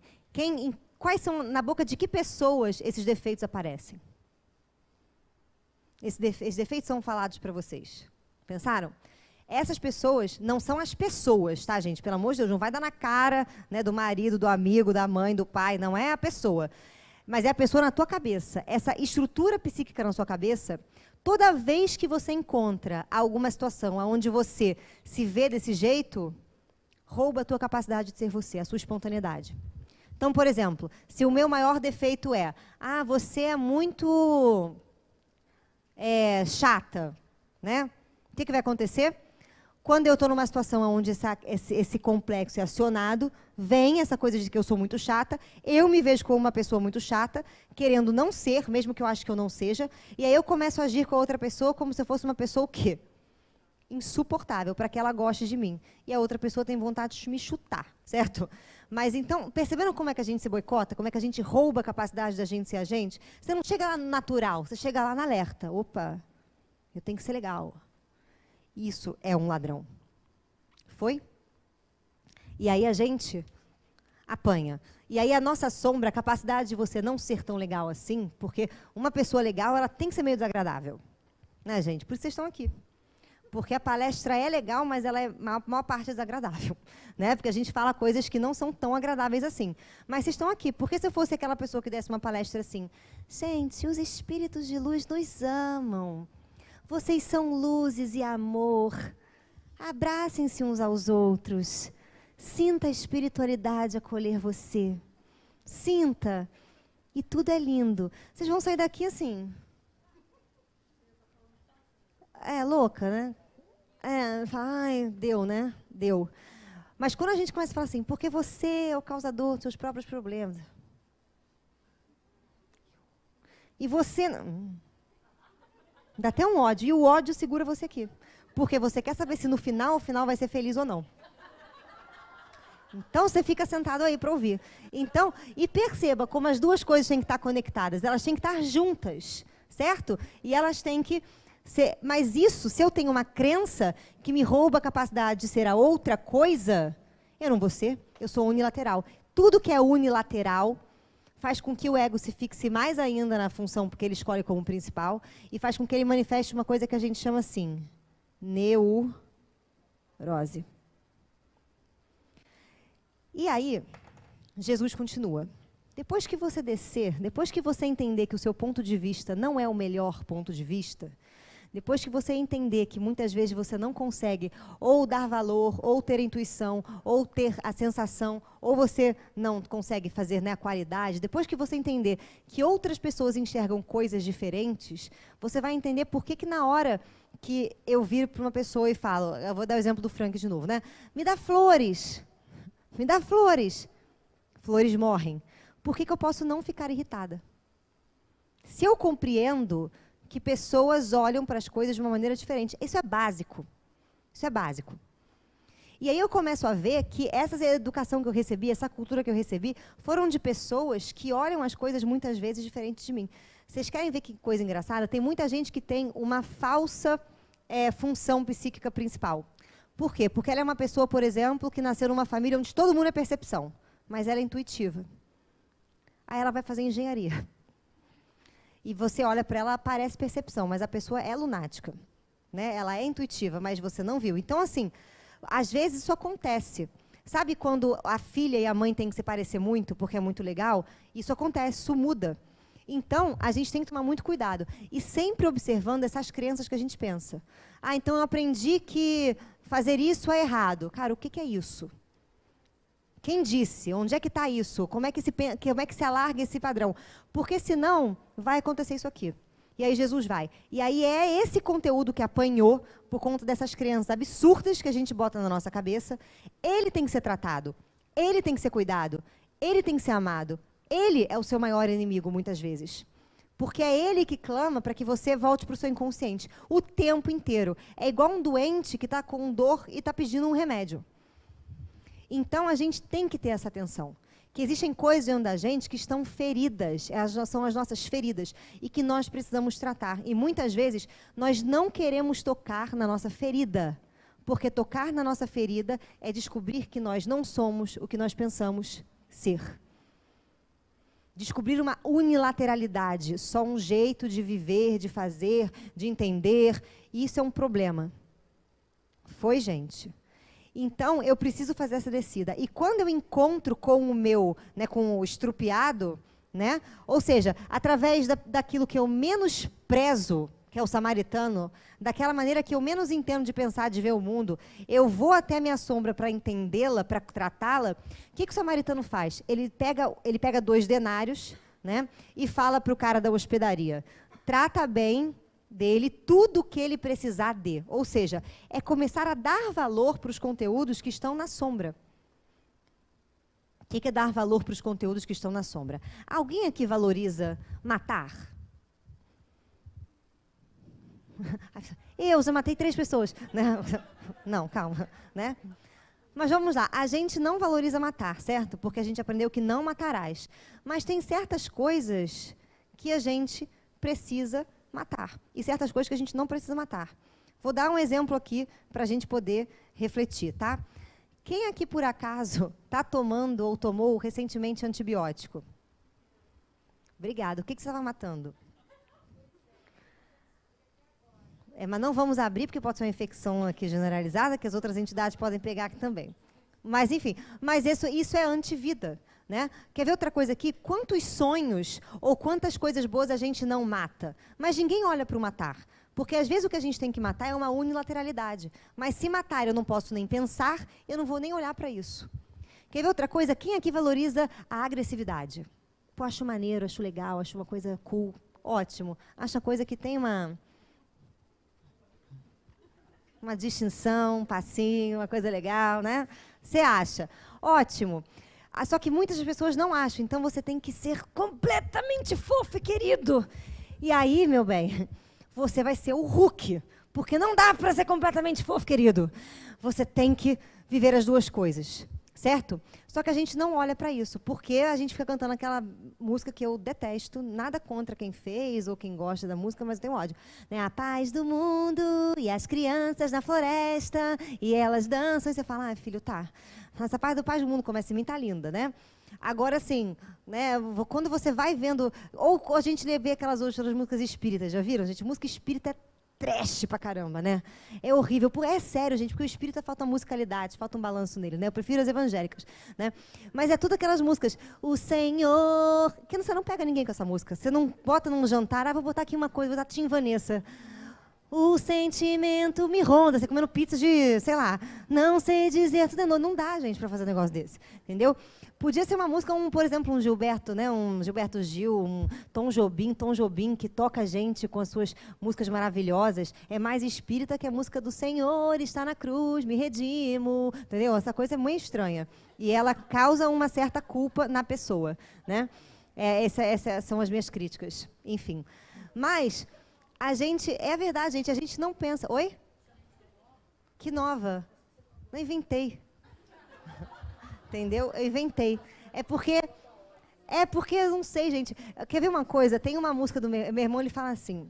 quais são, na boca de que pessoas esses defeitos aparecem? Esses defeitos são falados para vocês. Pensaram? Essas pessoas não são as pessoas, tá, gente? Pelo amor de Deus, não vai dar na cara, né, do marido, do amigo, da mãe, do pai. Não é a pessoa. Mas é a pessoa na tua cabeça. Essa estrutura psíquica na sua cabeça, Toda vez que você encontra alguma situação onde você se vê desse jeito, rouba a tua capacidade de ser você, a sua espontaneidade. Então, por exemplo, se o meu maior defeito é, você é muito chata, né? O que vai acontecer? Quando eu estou numa situação onde esse complexo é acionado, vem essa coisa de que eu sou muito chata, eu me vejo como uma pessoa muito chata, querendo não ser, mesmo que eu ache que eu não seja, e aí eu começo a agir com a outra pessoa como se eu fosse uma pessoa o quê? Insuportável, para que ela goste de mim. E a outra pessoa tem vontade de me chutar, certo? Mas então, percebendo como é que a gente se boicota, como é que a gente rouba a capacidade da gente ser a gente? Você não chega lá no natural, você chega lá na alerta. Opa, eu tenho que ser legal. Isso é um ladrão. Foi? E aí a gente apanha. E aí a nossa sombra, a capacidade de você não ser tão legal assim, porque uma pessoa legal, ela tem que ser meio desagradável. Né, gente? Por isso vocês estão aqui. Porque a palestra é legal, mas ela é, a maior parte é desagradável. Né? Porque a gente fala coisas que não são tão agradáveis assim. Mas vocês estão aqui. Porque se eu fosse aquela pessoa que desse uma palestra assim, gente, os espíritos de luz nos amam. Vocês são luzes e amor. Abracem-se uns aos outros. Sinta a espiritualidade acolher você. Sinta. E tudo é lindo. Vocês vão sair daqui assim. Louca, né? Ai, deu, né? Deu. Mas quando a gente começa a falar assim, porque você é o causador dos seus próprios problemas. E você... Dá até um ódio. E o ódio segura você aqui. Porque você quer saber se no final, o final vai ser feliz ou não. Então, você fica sentado aí para ouvir. Então, e perceba como as duas coisas têm que estar conectadas. Elas têm que estar juntas, certo? E elas têm que ser... Mas isso, se eu tenho uma crença que me rouba a capacidade de ser a outra coisa, eu não vou ser. Eu sou unilateral. Tudo que é unilateral faz com que o ego se fixe mais ainda na função que ele escolhe como principal e faz com que ele manifeste uma coisa que a gente chama assim, neurose. E aí, Jesus continua. Depois que você descer, depois que você entender que o seu ponto de vista não é o melhor ponto de vista, depois que você entender que muitas vezes você não consegue ou dar valor, ou ter intuição, ou ter a sensação, ou você não consegue fazer, né, a qualidade, depois que você entender que outras pessoas enxergam coisas diferentes, você vai entender por que na hora que eu viro para uma pessoa e falo, eu vou dar o exemplo do Frank de novo, né? Me dá flores. Me dá flores. Flores morrem. Por que eu posso não ficar irritada? Se eu compreendo que pessoas olham para as coisas de uma maneira diferente. Isso é básico. Isso é básico. E aí eu começo a ver que essa educação que eu recebi, essa cultura que eu recebi, foram de pessoas que olham as coisas muitas vezes diferentes de mim. Vocês querem ver que coisa engraçada? Tem muita gente que tem uma falsa função psíquica principal. Por quê? Porque ela é uma pessoa, por exemplo, que nasceu numa família onde todo mundo é percepção, mas ela é intuitiva. Aí ela vai fazer engenharia. E você olha para ela, parece percepção, mas a pessoa é lunática. Né? Ela é intuitiva, mas você não viu. Então, assim, às vezes isso acontece. Sabe quando a filha e a mãe têm que se parecer muito, porque é muito legal? Isso acontece, isso muda. Então, a gente tem que tomar muito cuidado. E sempre observando essas crenças que a gente pensa. Então eu aprendi que fazer isso é errado. Cara, o que é isso? Quem disse? Onde é que está isso? Como é que se alarga esse padrão? Porque senão vai acontecer isso aqui. E aí Jesus vai. E aí é esse conteúdo que apanhou por conta dessas crenças absurdas que a gente bota na nossa cabeça. Ele tem que ser tratado. Ele tem que ser cuidado. Ele tem que ser amado. Ele é o seu maior inimigo, muitas vezes. Porque é ele que clama para que você volte para o seu inconsciente o tempo inteiro. É igual um doente que está com dor e está pedindo um remédio. Então, a gente tem que ter essa atenção. Que existem coisas dentro da gente que estão feridas, são as nossas feridas, e que nós precisamos tratar. E muitas vezes, nós não queremos tocar na nossa ferida, porque tocar na nossa ferida é descobrir que nós não somos o que nós pensamos ser. Descobrir uma unilateralidade, só um jeito de viver, de fazer, de entender, e isso é um problema. Foi, gente? Então, eu preciso fazer essa descida. E quando eu encontro com o meu, né, com o estrupiado, né, ou seja, através daquilo que eu menos prezo, que é o samaritano, daquela maneira que eu menos entendo de pensar, de ver o mundo, eu vou até a minha sombra para entendê-la, para tratá-la, o que o samaritano faz? Ele pega 2 denários, né, e fala para o cara da hospedaria, trata bem dele tudo o que ele precisar de. Ou seja, é começar a dar valor para os conteúdos que estão na sombra. O que é dar valor para os conteúdos que estão na sombra? Alguém aqui valoriza matar? Eu já matei 3 pessoas. Não, calma, né? Mas vamos lá, a gente não valoriza matar, certo? Porque a gente aprendeu que não matarás. Mas tem certas coisas que a gente precisa matar. E certas coisas que a gente não precisa matar. Vou dar um exemplo aqui para a gente poder refletir, tá? Quem aqui, por acaso, está tomando ou tomou recentemente antibiótico? Obrigada. O que você estava matando? Mas não vamos abrir, porque pode ser uma infecção aqui generalizada, que as outras entidades podem pegar aqui também. Mas, enfim, mas isso é antivida, né? Quer ver outra coisa aqui? Quantos sonhos ou quantas coisas boas a gente não mata? Mas ninguém olha para o matar. Porque, às vezes, o que a gente tem que matar é uma unilateralidade. Mas, se matar eu não posso nem pensar, eu não vou nem olhar para isso. Quer ver outra coisa? Quem aqui valoriza a agressividade? Pô, acho maneiro, acho legal, acho uma coisa cool, ótimo. Acho uma coisa que tem uma distinção, um passinho, uma coisa legal, né? Você acha? Ótimo. Só que muitas pessoas não acham, então você tem que ser completamente fofo e querido. E aí, meu bem, você vai ser o Hulk, porque não dá para ser completamente fofo, querido. Você tem que viver as 2 coisas, certo? Só que a gente não olha para isso, porque a gente fica cantando aquela música que eu detesto, nada contra quem fez ou quem gosta da música, mas eu tenho ódio. Né? A paz do mundo e as crianças na floresta, e elas dançam, e você fala, filho, tá. Essa paz do mundo começa em mim, tá linda, né? Agora, assim, né, quando você vai vendo, ou a gente vê aquelas outras músicas espíritas, já viram, gente? Música espírita é trash pra caramba, né? É horrível. É sério, gente, porque o espírita falta musicalidade, falta um balanço nele, né? Eu prefiro as evangélicas, né? Mas é tudo aquelas músicas, o Senhor... Que você não pega ninguém com essa música. Você não bota num jantar, vou botar aqui uma coisa, vou botar Tim Vanessa. O sentimento me ronda, você comendo pizza de, sei lá, não sei dizer, tudo é novo. Não dá, gente, para fazer um negócio desse, entendeu? Podia ser uma música, por exemplo, um Gilberto, né, um Gilberto Gil, um Tom Jobim, que toca a gente com as suas músicas maravilhosas. É mais espírita que a música do Senhor está na cruz, me redimo, entendeu? Essa coisa é muito estranha. E ela causa uma certa culpa na pessoa, né? Essas são as minhas críticas, enfim. Mas... é verdade, gente, a gente não pensa... Oi? Que nova. Não inventei. Entendeu? Eu inventei. É porque, eu não sei, gente. Quer ver uma coisa? Tem uma música do meu irmão, ele fala assim,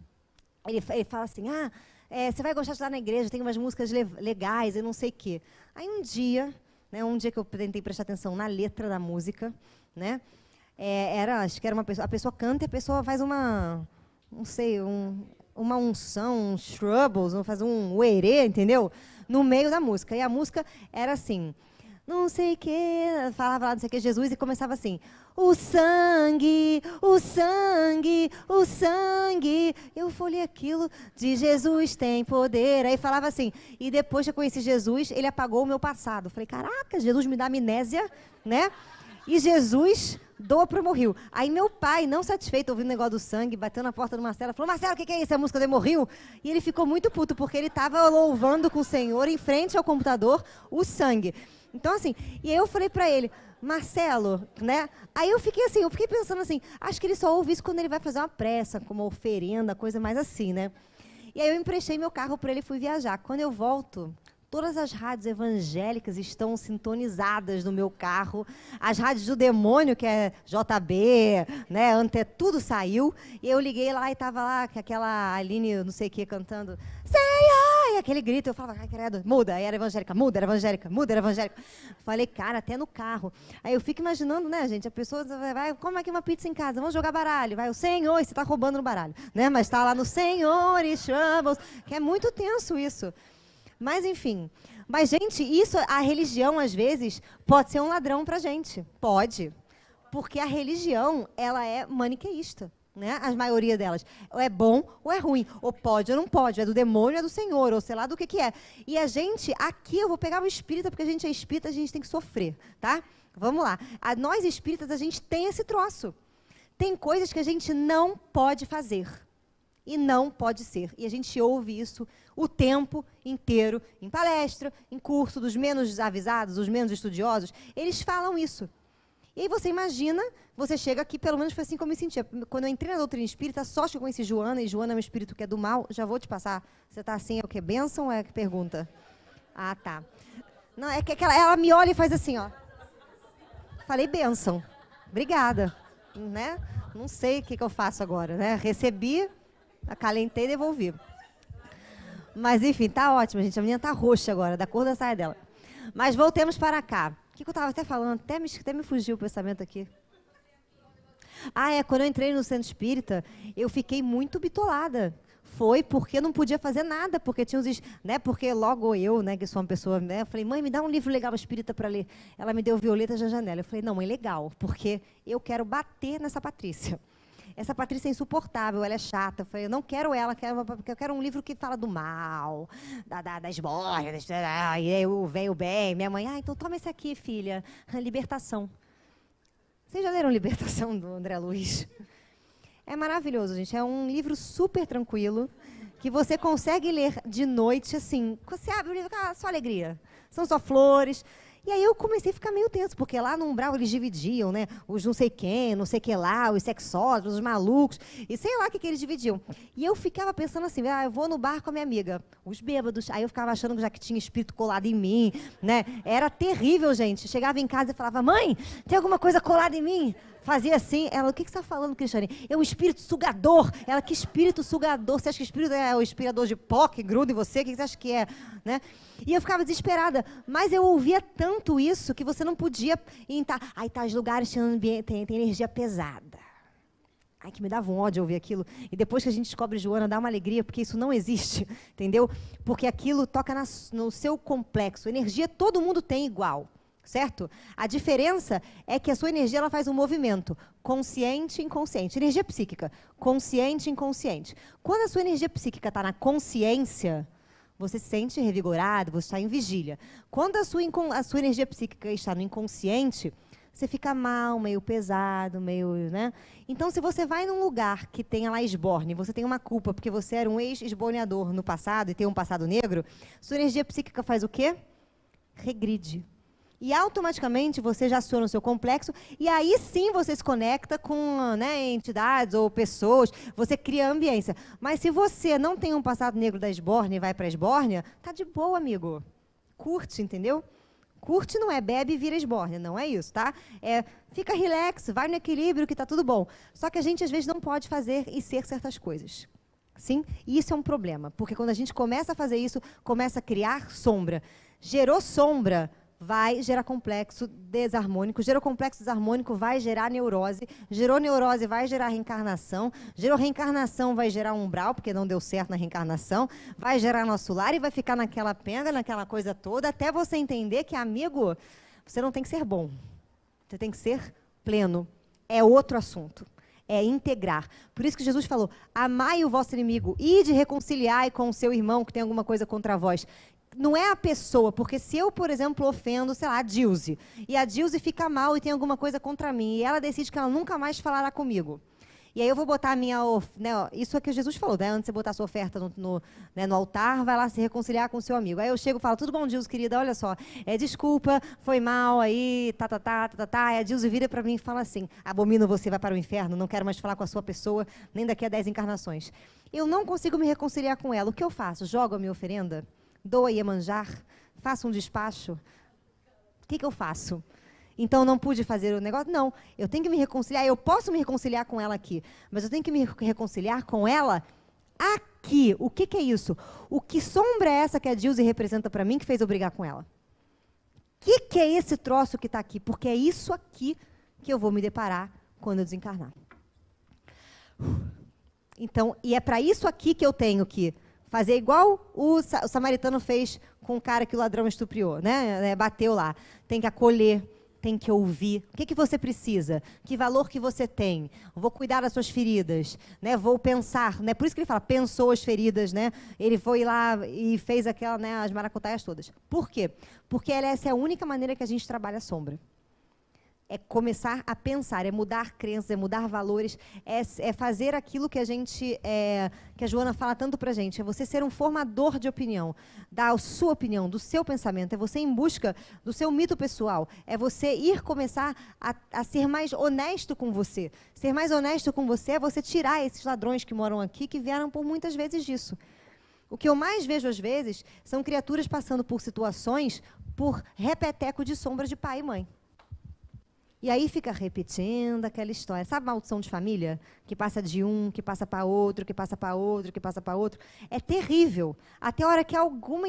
você vai gostar de estar na igreja, tem umas músicas legais e não sei o quê. Aí um dia que eu tentei prestar atenção na letra da música, né? Acho que era a pessoa canta e a pessoa faz uma unção, uns troubles, fazer um uerê, entendeu? No meio da música. E a música era assim, não sei o que, falava lá não sei o que, Jesus, e começava assim, o sangue, o sangue, o sangue. Eu folhei aquilo, de Jesus tem poder. Aí falava assim, e depois que eu conheci Jesus, ele apagou o meu passado. Eu falei, caraca, Jesus me dá amnésia, né? E Jesus doa para o Hemorrio. Aí meu pai, não satisfeito, ouvindo o negócio do sangue, bateu na porta do Marcelo, falou, Marcelo, o que é isso? É a música do Hemorrio? E ele ficou muito puto, porque ele estava louvando com o Senhor, em frente ao computador, o sangue. Então, assim, e aí eu falei para ele, Marcelo, né? Aí eu fiquei pensando assim, acho que ele só ouve isso quando ele vai fazer uma pressa, como uma oferenda, coisa mais assim, né? E aí eu emprestei meu carro para ele e fui viajar. Quando eu volto... Todas as rádios evangélicas estão sintonizadas no meu carro. As rádios do demônio, que é JB, né, tudo saiu. E eu liguei lá e estava lá aquela Aline, não sei o que, cantando Senhor! E aquele grito, eu falava, ai, credo, muda. Aí era evangélica, muda, era evangélica, muda, era evangélica. Falei, cara, até no carro. Aí eu fico imaginando, né, gente, a pessoa vai, como é que uma pizza em casa? Vamos jogar baralho. Vai, o Senhor, e você está roubando no baralho. Né? Mas está lá no Senhor e chamamos, que é muito tenso isso. Mas, enfim. Mas, gente, a religião, às vezes, pode ser um ladrão para a gente. Pode. Porque a religião, ela é maniqueísta. né? A maioria delas. Ou é bom ou é ruim. Ou pode ou não pode. Ou é do demônio ou é do Senhor. Ou sei lá do que é. E a gente, aqui eu vou pegar o espírita, porque a gente é espírita, a gente tem que sofrer, tá? Vamos lá. Nós espíritas, a gente tem esse troço. Tem coisas que a gente não pode fazer. E não pode ser. E a gente ouve isso o tempo inteiro, em palestra, em curso, dos menos avisados, os menos estudiosos, eles falam isso. E aí você imagina, você chega aqui, pelo menos foi assim que eu me sentia. Quando eu entrei na doutrina espírita, só que eu conheci Joana, e Joana é um espírito que é do mal, já vou te passar. Você está assim, é o quê? Bênção ou é que pergunta? Ah, tá. Não, é que ela me olha e faz assim, ó. Falei bênção. Obrigada. Né? Não sei o que eu faço agora, né? Recebi, acalentei e devolvi. Mas, enfim, tá ótimo, gente. A menina tá roxa agora, da cor da saia dela. Mas voltemos para cá. O que eu estava até falando? Até me fugiu o pensamento aqui. Quando eu entrei no centro espírita, eu fiquei muito bitolada. Foi porque eu não podia fazer nada, porque tinha uns... Né, porque logo eu, né, que sou uma pessoa... Né, eu falei, mãe, me dá um livro legal espírita para ler. Ela me deu Violetas da Janela. Eu falei, não, é legal, porque eu quero bater nessa Patrícia. Essa Patrícia é insuportável, ela é chata. Eu falei, eu não quero ela, eu quero um livro que fala do mal, das bordas, e aí vem o bem. Minha mãe, então toma esse aqui, filha, Libertação. Vocês já leram Libertação, do André Luiz? É maravilhoso, gente. É um livro super tranquilo, que você consegue ler de noite, assim. Você abre o livro, só alegria. São só flores. E aí eu comecei a ficar meio tenso, porque lá no umbral eles dividiam, né? Os não sei quem, não sei que lá, os sexóticos, os malucos, e sei lá o que eles dividiam. E eu ficava pensando assim, eu vou no bar com a minha amiga, os bêbados. Aí eu ficava achando que já que tinha espírito colado em mim, né? Era terrível, gente. Chegava em casa e falava, mãe, tem alguma coisa colada em mim? Fazia assim. Ela, o que você está falando, Cristiane? É um espírito sugador. Ela, que espírito sugador? Você acha que o espírito é o aspirador de pó que gruda em você? O que você acha que é? Né? E eu ficava desesperada. Mas eu ouvia tanto isso que você não podia entrar. Aí tá, os lugares tem energia pesada. Ai, que me dava um ódio ouvir aquilo. E depois que a gente descobre Joana, dá uma alegria, porque isso não existe, entendeu? Porque aquilo toca no seu complexo. Energia todo mundo tem igual. Certo? A diferença é que a sua energia ela faz um movimento consciente e inconsciente. Energia psíquica, consciente e inconsciente. Quando a sua energia psíquica está na consciência, você se sente revigorado, você está em vigília. Quando a sua energia psíquica está no inconsciente, você fica mal, meio pesado, meio... né? Então, se você vai num lugar que tenha lá esborne, você tem uma culpa porque você era um ex-esborneador no passado e tem um passado negro, sua energia psíquica faz o quê? Regride. E automaticamente você já aciona o seu complexo e aí sim você se conecta com, né, entidades ou pessoas, você cria ambiência. Mas se você não tem um passado negro da esbórnia e vai para a esbórnia, tá de boa, amigo. Curte, entendeu? Curte não é bebe e vira esbórnia, não é isso, tá? Fica relax, vai no equilíbrio que tá tudo bom. Só que a gente às vezes não pode fazer e ser certas coisas. Sim? E isso é um problema, porque quando a gente começa a fazer isso, começa a criar sombra. Gerou sombra, vai gerar complexo desarmônico. Gerou complexo desarmônico, vai gerar neurose. Gerou neurose, vai gerar reencarnação. Gerou reencarnação, vai gerar umbral, porque não deu certo na reencarnação. Vai gerar nosso lar e vai ficar naquela penga, naquela coisa toda, até você entender que, amigo, você não tem que ser bom. Você tem que ser pleno. É outro assunto. É integrar. Por isso que Jesus falou, amai o vosso inimigo, ide reconciliai com o seu irmão que tem alguma coisa contra vós. Não é a pessoa, porque se eu, por exemplo, ofendo, sei lá, a Dilze, e a Dilze fica mal e tem alguma coisa contra mim, e ela decide que ela nunca mais falará comigo. E aí eu vou botar a minha... Né, isso é o que Jesus falou, né? Antes de você botar a sua oferta no altar, vai lá se reconciliar com o seu amigo. Aí eu chego e falo, tudo bom, Dilze, querida? Olha só, desculpa, foi mal aí, Aí a Dilze vira para mim e fala assim, abomino você, vai para o inferno, não quero mais falar com a sua pessoa, nem daqui a 10 encarnações. Eu não consigo me reconciliar com ela. O que eu faço? Jogo a minha oferenda? Dou a Iemanjar? Faço um despacho? O que eu faço? Então, não pude fazer o negócio? Não, eu tenho que me reconciliar. Eu posso me reconciliar com ela aqui, mas eu tenho que me reconciliar com ela aqui. O que é isso? O que sombra é essa que a Dilze representa para mim que fez eu brigar com ela? O que é esse troço que está aqui? Porque é isso aqui que eu vou me deparar quando eu desencarnar. Então, e é para isso aqui que eu tenho que fazer igual o samaritano fez com o cara que o ladrão estupriou, né? Bateu lá. Tem que acolher, tem que ouvir. O que, que você precisa? Que valor que você tem? Vou cuidar das suas feridas, né? Vou pensar, né? Por isso que ele fala, pensou as feridas, né? Ele foi lá e fez aquela, né, as maracutaias todas. Por quê? Porque essa é a única maneira que a gente trabalha a sombra. É começar a pensar, é mudar crenças, é mudar valores, é fazer aquilo que que a Joana fala tanto pra gente, é você ser um formador de opinião, dar a sua opinião, do seu pensamento, é você em busca do seu mito pessoal, é você começar a ser mais honesto com você. Ser mais honesto com você é você tirar esses ladrões que moram aqui, que vieram por muitas vezes disso. O que eu mais vejo às vezes são criaturas passando por situações por repeteco de sombras de pai e mãe. E aí fica repetindo aquela história. Sabe maldição de família? Que passa de um, que passa para outro, que passa para outro, que passa para outro. É terrível. Até a hora que alguma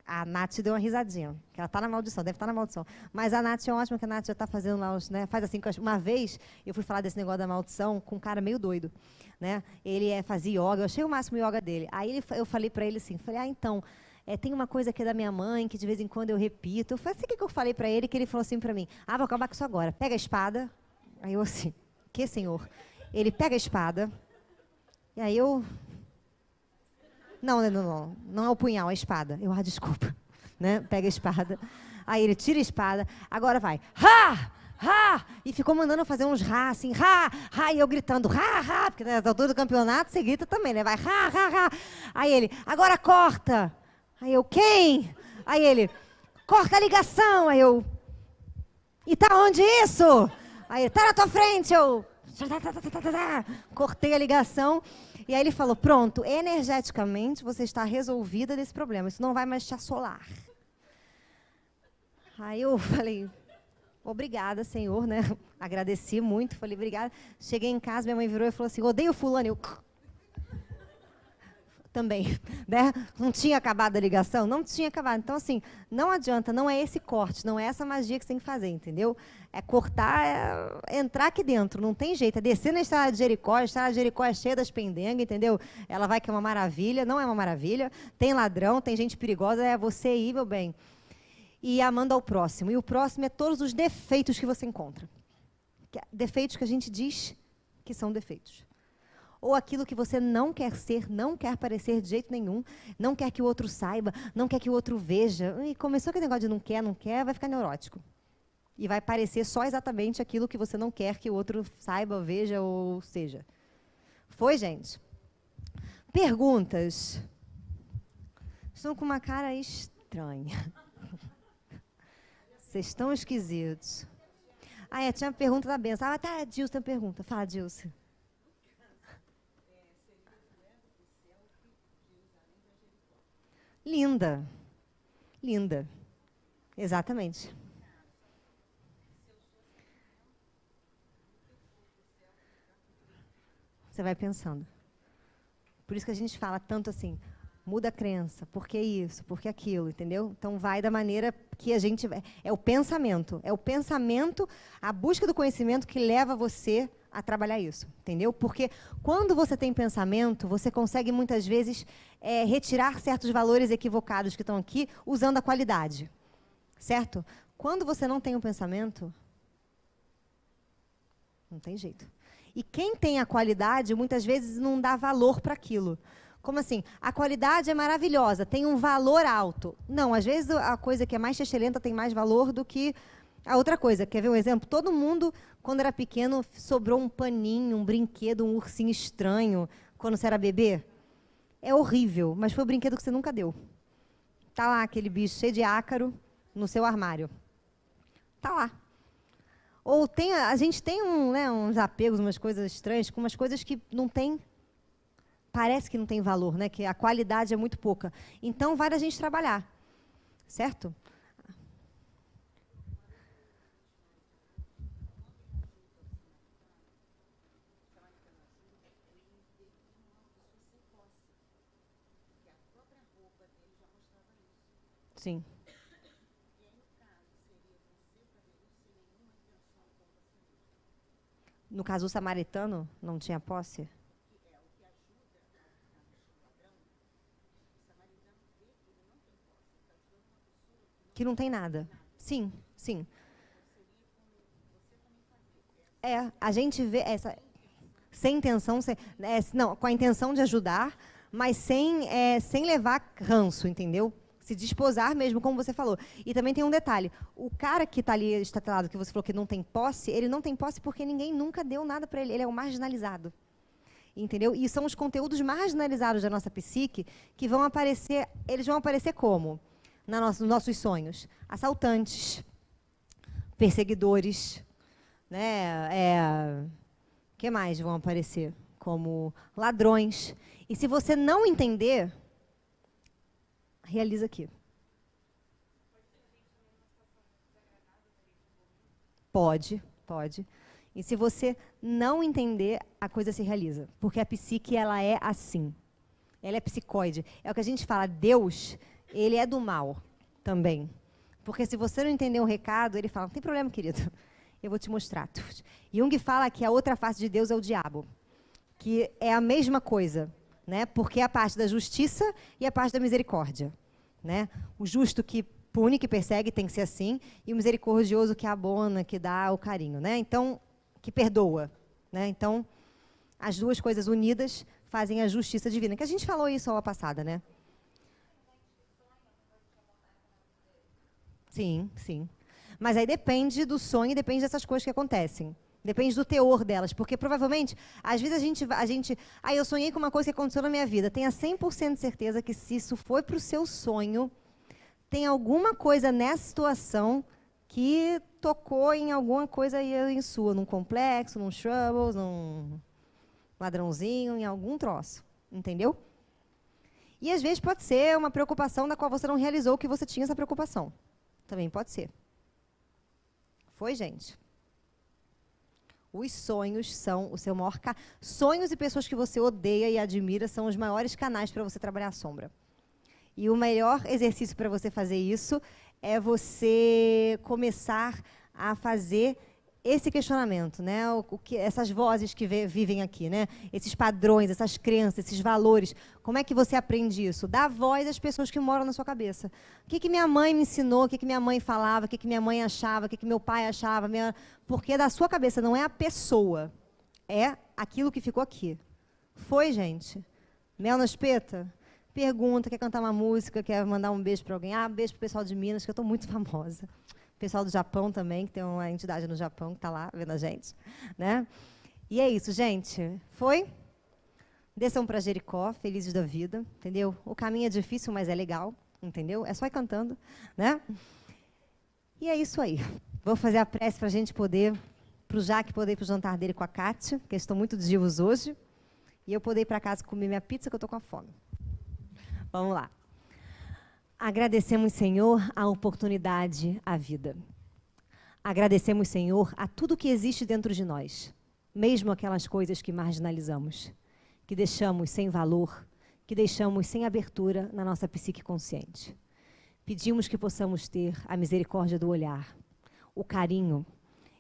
a Nath deu uma risadinha, que ela está na maldição, deve estar na maldição. Mas a Nath é ótima, que a Nath já está fazendo lá, faz assim, uma vez eu fui falar desse negócio da maldição com um cara meio doido. Né? Ele fazia yoga, eu achei o máximo yoga dele. Aí eu falei para ele assim, então... tem uma coisa que é da minha mãe, que de vez em quando eu repito. Eu falei, o que eu falei para ele? Que ele falou assim para mim, vou acabar com isso agora. Pega a espada. Aí eu assim, que senhor? Ele pega a espada. E aí eu... Não é o punhal, é a espada. Eu, desculpa. Né? Pega a espada. Aí ele tira a espada. Agora vai. Ha! Ha! E ficou mandando eu fazer uns ha, assim, ha, ha, e eu gritando, ha, ha, porque na altura do campeonato você grita também, né? Vai, ha, ha, ha. Aí ele, agora corta. Aí eu, quem? Aí ele, corta a ligação. Aí eu, e tá onde isso? Aí ele, tá na tua frente. Eu, cortei a ligação. E aí ele falou, pronto, energeticamente você está resolvida desse problema. Isso não vai mais te assolar. Aí eu falei, obrigada, Senhor, né? Agradeci muito, falei, obrigada. Cheguei em casa, minha mãe virou e falou assim, odeio fulano. Eu... também, né? Não tinha acabado a ligação? Não tinha acabado. Então, assim, não adianta, não é esse corte, não é essa magia que você tem que fazer, entendeu? É cortar, entrar aqui dentro, não tem jeito. É descer na Estrada de Jericó, a Estrada de Jericó é cheia das pendengas, entendeu? Ela vai que é uma maravilha, não é uma maravilha. Tem ladrão, tem gente perigosa, é você ir, meu bem. E amando ao próximo. E o próximo é todos os defeitos que você encontra. Defeitos que a gente diz que são defeitos. Ou aquilo que você não quer ser, não quer parecer de jeito nenhum, não quer que o outro saiba, não quer que o outro veja. E começou aquele negócio de não quer, vai ficar neurótico. E vai parecer só exatamente aquilo que você não quer que o outro saiba, veja ou seja. Foi, gente? Perguntas. Estão com uma cara estranha. Vocês estão esquisitos. Tinha uma pergunta da benção. Tá, Dilson tem pergunta. Fala, Dilson. Linda. Linda. Exatamente. Você vai pensando. Por isso que a gente fala tanto assim, muda a crença, por que isso, por que aquilo, entendeu? Então vai da maneira que a gente... É o pensamento, a busca do conhecimento que leva você a trabalhar isso, entendeu? Porque quando você tem pensamento, você consegue muitas vezes retirar certos valores equivocados que estão aqui, usando a qualidade, certo? Quando você não tem um pensamento, não tem jeito. E quem tem a qualidade, muitas vezes não dá valor para aquilo. Como assim? A qualidade é maravilhosa, tem um valor alto. Não, às vezes a coisa que é mais excelente tem mais valor do que a outra coisa. Quer ver um exemplo? Todo mundo, quando era pequeno, sobrou um paninho, um brinquedo, um ursinho estranho, quando você era bebê. É horrível, mas foi o brinquedo que você nunca deu. Tá lá aquele bicho cheio de ácaro no seu armário. Tá lá. Ou a gente tem uns apegos, umas coisas estranhas, com umas coisas que não tem... Parece que não tem valor, né? Que a qualidade é muito pouca. Então, vai da gente trabalhar. Certo? Sim. No caso, o samaritano não tinha posse? Que não tem nada. Sim, sim. A gente vê essa sem intenção, não, com a intenção de ajudar, mas sem levar ranço, entendeu? Se desposar mesmo, como você falou. E também tem um detalhe, o cara que está ali estatelado, que você falou que não tem posse, ele não tem posse porque ninguém nunca deu nada para ele, ele é o marginalizado. Entendeu? E são os conteúdos marginalizados da nossa psique que vão aparecer, eles vão aparecer como? Nos nossos sonhos. Assaltantes, perseguidores, né? Que mais vão aparecer? Como ladrões. E se você não entender, realiza aqui. Pode. E se você não entender, a coisa se realiza. Porque a psique, ela é assim. Ela é psicoide. É o que a gente fala, Deus, ele é do mal também. Porque se você não entender o recado, ele fala, não tem problema, querido. Eu vou te mostrar. Jung fala que a outra face de Deus é o diabo. Que é a mesma coisa. Né? Porque é a parte da justiça e a parte da misericórdia. Né? O justo que pune, que persegue, tem que ser assim. E o misericordioso que abona, que dá o carinho. Né? Então, que perdoa. Né? Então, as duas coisas unidas fazem a justiça divina. Que a gente falou isso aula passada, né? Sim. Mas aí depende do sonho e depende dessas coisas que acontecem. Depende do teor delas. Porque, provavelmente, às vezes a gente eu sonhei com uma coisa que aconteceu na minha vida. Tenha 100% de certeza que se isso foi para o seu sonho, tem alguma coisa nessa situação que tocou em alguma coisa em sua, num complexo, num troubles, num ladrãozinho, em algum troço. Entendeu? E, às vezes, pode ser uma preocupação da qual você não realizou que você tinha essa preocupação. Também pode ser. Foi, gente? Os sonhos são o seu maior... Sonhos e pessoas que você odeia e admira são os maiores canais para você trabalhar a sombra. E o melhor exercício para você fazer isso é você começar a fazer esse questionamento, né? Essas vozes que vivem aqui, né? Esses padrões, essas crenças, esses valores. Como é que você aprende isso? Dá voz às pessoas que moram na sua cabeça. O que minha mãe me ensinou, o que minha mãe falava, o que minha mãe achava, o que meu pai achava. Porque é da sua cabeça, não é a pessoa. É aquilo que ficou aqui. Foi, gente? Mel na espeta? Pergunta, quer cantar uma música, quer mandar um beijo para alguém? Beijo para o pessoal de Minas, que eu estou muito famosa. Pessoal do Japão também, que tem uma entidade no Japão que está lá vendo a gente. Né? E é isso, gente. Foi? Desçam para Jericó, felizes da vida, entendeu? O caminho é difícil, mas é legal, entendeu? É só ir cantando, né? E é isso aí. Vou fazer a prece para a gente poder, para o Jaque poder ir para o jantar dele com a Kátia, que eles estão muito divos hoje, e eu poder ir para casa comer minha pizza, que eu estou com fome. Vamos lá. Agradecemos, Senhor, a oportunidade, a vida. Agradecemos, Senhor, a tudo que existe dentro de nós, mesmo aquelas coisas que marginalizamos, que deixamos sem valor, que deixamos sem abertura na nossa psique consciente. Pedimos que possamos ter a misericórdia do olhar, o carinho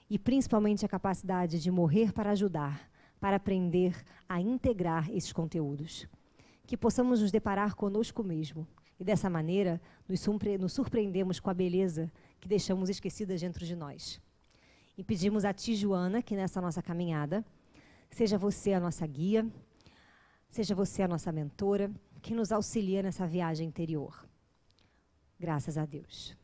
e principalmente a capacidade de morrer para ajudar, para aprender a integrar esses conteúdos. Que possamos nos deparar conosco mesmo e, dessa maneira, nos surpreendemos com a beleza que deixamos esquecida dentro de nós. E pedimos a Ti, Joana, que nessa nossa caminhada, seja você a nossa guia, seja você a nossa mentora, que nos auxilia nessa viagem interior. Graças a Deus.